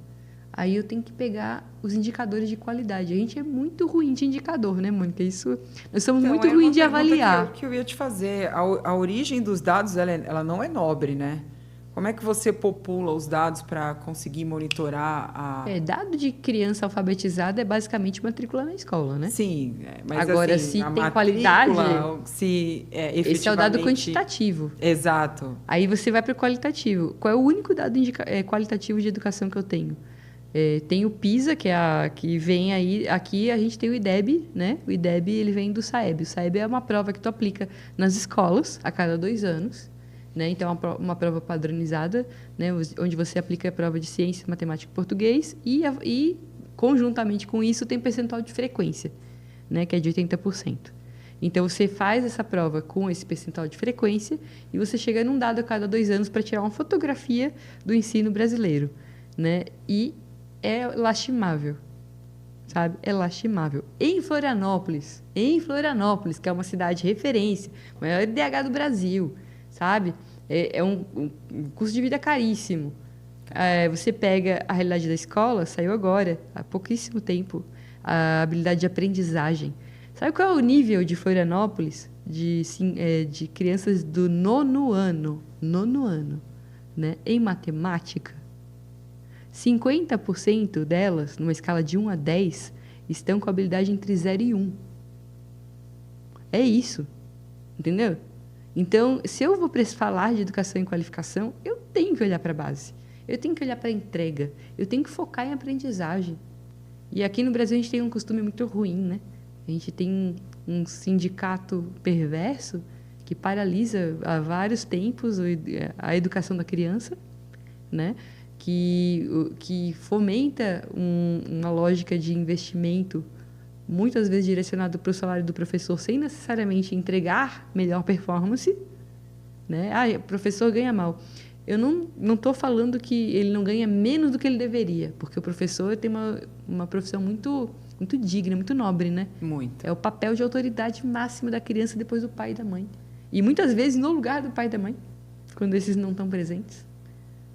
Aí eu tenho que pegar os indicadores de qualidade. A gente é muito ruim de indicador, né, Mônica? Nós somos muito ruins de avaliar. Que eu ia te fazer. A origem dos dados, ela não é nobre, né? Como é que você popula os dados para conseguir monitorar dado de criança alfabetizada é basicamente matrícula na escola, né? Sim, mas agora, assim, se tem qualidade, efetivamente... Esse é o dado quantitativo. Exato. Aí você vai para o qualitativo. Qual é o único dado qualitativo de educação que eu tenho? Tem o PISA, que vem aí... Aqui a gente tem o IDEB, né? O IDEB ele vem do SAEB. O SAEB é uma prova que tu aplica nas escolas a cada 2 anos. Né? Então, é uma prova padronizada, né? Onde você aplica a prova de ciência, matemática e português e, conjuntamente com isso, tem percentual de frequência, né? Que é de 80%. Então, você faz essa prova com esse percentual de frequência e você chega num dado a cada 2 anos para tirar uma fotografia do ensino brasileiro. Né? E é lastimável. sabe? É lastimável. Em Florianópolis, que é uma cidade de referência, o maior IDH do Brasil, sabe? É um custo de vida caríssimo. Você pega a realidade da escola, saiu agora, há pouquíssimo tempo, a habilidade de aprendizagem. Sabe qual é o nível de Florianópolis de crianças do nono ano, né, em matemática? 50% delas, numa escala de 1 a 10, estão com habilidade entre 0 e 1. É isso, entendeu? Então, se eu vou falar de educação e qualificação, eu tenho que olhar para a base, eu tenho que olhar para a entrega, eu tenho que focar em aprendizagem. E aqui no Brasil a gente tem um costume muito ruim, né? A gente tem um sindicato perverso que paralisa há vários tempos a educação da criança, né? Que fomenta uma lógica de investimento muitas vezes direcionado para o salário do professor sem necessariamente entregar melhor performance, né? O professor ganha mal. Eu não estou falando que ele não ganha menos do que ele deveria, porque o professor tem uma profissão muito, muito digna, muito nobre, né? Muito. É o papel de autoridade máxima da criança depois do pai e da mãe. E muitas vezes no lugar do pai e da mãe, quando esses não estão presentes,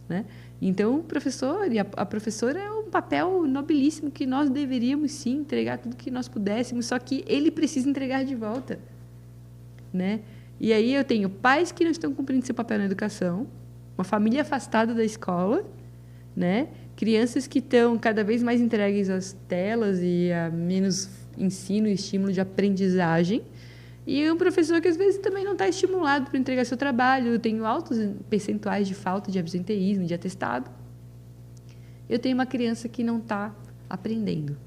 né? Então, o professor e a professora é um papel nobilíssimo que nós deveríamos, sim, entregar tudo que nós pudéssemos, só que ele precisa entregar de volta, né? E aí eu tenho pais que não estão cumprindo seu papel na educação, uma família afastada da escola, né? Crianças que estão cada vez mais entregues às telas e a menos ensino e estímulo de aprendizagem, e um professor que às vezes também não está estimulado para entregar seu trabalho. Eu tenho altos percentuais de falta de absenteísmo, de atestado. Eu tenho uma criança que não está aprendendo.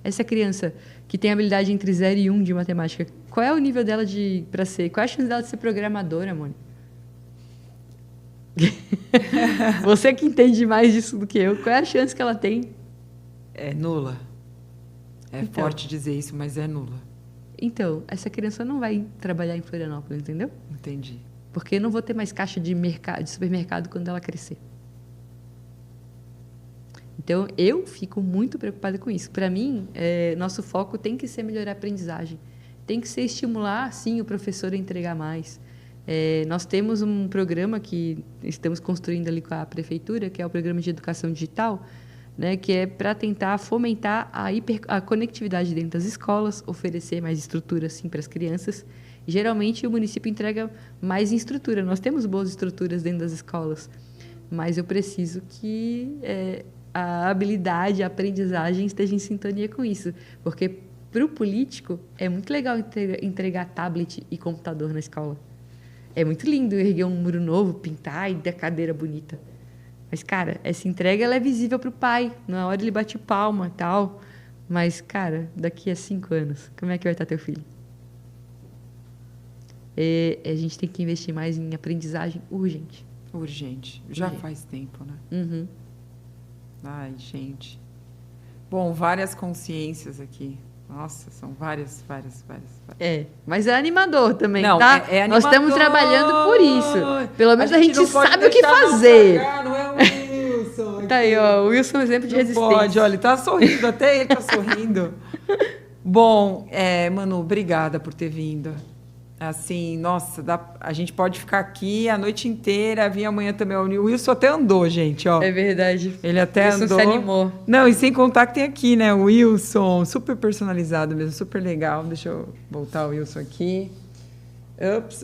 Essa criança que tem habilidade entre 0 e 1 de matemática, qual é o nível dela para ser? Qual é a chance dela de ser programadora, Mônica? Você que entende mais disso do que eu, qual é a chance que ela tem? É nula. É Então, forte dizer isso, mas é nula. Então, essa criança não vai trabalhar em Florianópolis, entendeu? Entendi. Porque eu não vou ter mais caixa de supermercado quando ela crescer. Então, eu fico muito preocupada com isso. Para mim, nosso foco tem que ser melhorar a aprendizagem. Tem que ser estimular, sim, o professor a entregar mais. Nós temos um programa que estamos construindo ali com a prefeitura, que é o Programa de Educação Digital, né, que é para tentar fomentar a conectividade dentro das escolas, oferecer mais estrutura assim, para as crianças. E, geralmente, o município entrega mais estrutura. Nós temos boas estruturas dentro das escolas, mas eu preciso que a habilidade, a aprendizagem esteja em sintonia com isso, porque para o político é muito legal entregar tablet e computador na escola. É muito lindo erguer um muro novo, pintar e dar cadeira bonita. Mas, cara, essa entrega ela é visível para o pai. Na hora ele bate palma e tal. Mas, cara, daqui a 5 anos, como é que vai estar teu filho? A gente tem que investir mais em aprendizagem urgente. Urgente. Já faz tempo, né? Uhum. Ai, gente. Bom, várias consciências aqui. Nossa, são várias. Mas é animador também, não, tá? É animador. Nós estamos trabalhando por isso. Pelo menos a gente sabe o que fazer. Não é o Wilson. Tá aí, ó. O Wilson é um exemplo de resistência. Pode, olha, ele tá sorrindo, até ele tá sorrindo. Bom, Manu, obrigada por ter vindo. Assim, nossa, a gente pode ficar aqui a noite inteira, vir amanhã também. O Wilson até andou, gente, ó. É verdade. Ele até Wilson andou. se animou. Não, e sem contar que tem aqui, né, o Wilson, super personalizado mesmo, super legal. Deixa eu voltar o Wilson aqui. Ups.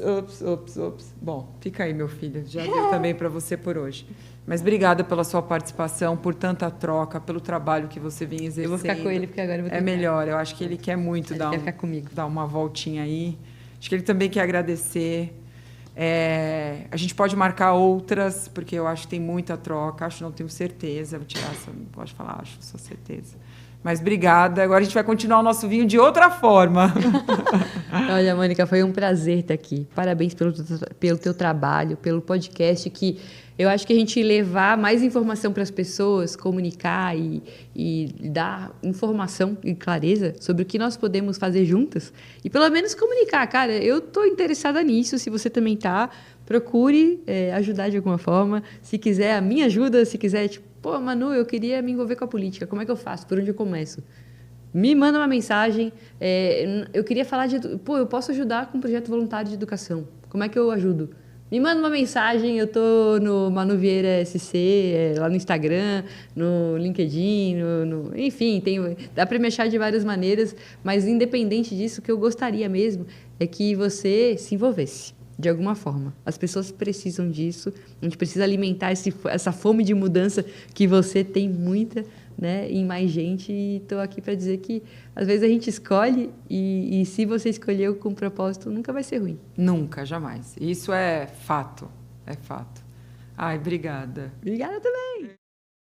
Bom, fica aí, meu filho. Já deu também para você por hoje. Mas obrigada pela sua participação, por tanta troca, pelo trabalho que você vem exercendo. Eu vou ficar com ele, porque agora eu vou ter melhor, eu acho que ele quer muito quer ficar comigo. Dar uma voltinha aí. Acho que ele também quer agradecer. A gente pode marcar outras, porque eu acho que tem muita troca. Não tenho certeza. Vou tirar essa, não pode falar, acho, só certeza. Mas obrigada. Agora a gente vai continuar o nosso vinho de outra forma. Olha, Mônica, foi um prazer estar aqui. Parabéns pelo teu trabalho, pelo podcast, que eu acho que a gente levar mais informação para as pessoas, comunicar e dar informação e clareza sobre o que nós podemos fazer juntas e pelo menos comunicar. Cara, eu estou interessada nisso, se você também está, procure ajudar de alguma forma. Se quiser a minha ajuda, se quiser, tipo, pô, Manu, eu queria me envolver com a política, como é que eu faço? Por onde eu começo? Me manda uma mensagem. Eu queria falar eu posso ajudar com um projeto voluntário de educação. Como é que eu ajudo? Me manda uma mensagem, eu tô no Manu Vieira SC, lá no Instagram, no LinkedIn, enfim, dá para me achar de várias maneiras, mas independente disso, o que eu gostaria mesmo é que você se envolvesse. De alguma forma. As pessoas precisam disso. A gente precisa alimentar essa fome de mudança que você tem muita, né, em mais gente. E estou aqui para dizer que, às vezes, a gente escolhe e se você escolheu com propósito, nunca vai ser ruim. Nunca, jamais. Isso é fato. É fato. Ai, obrigada. Obrigada também.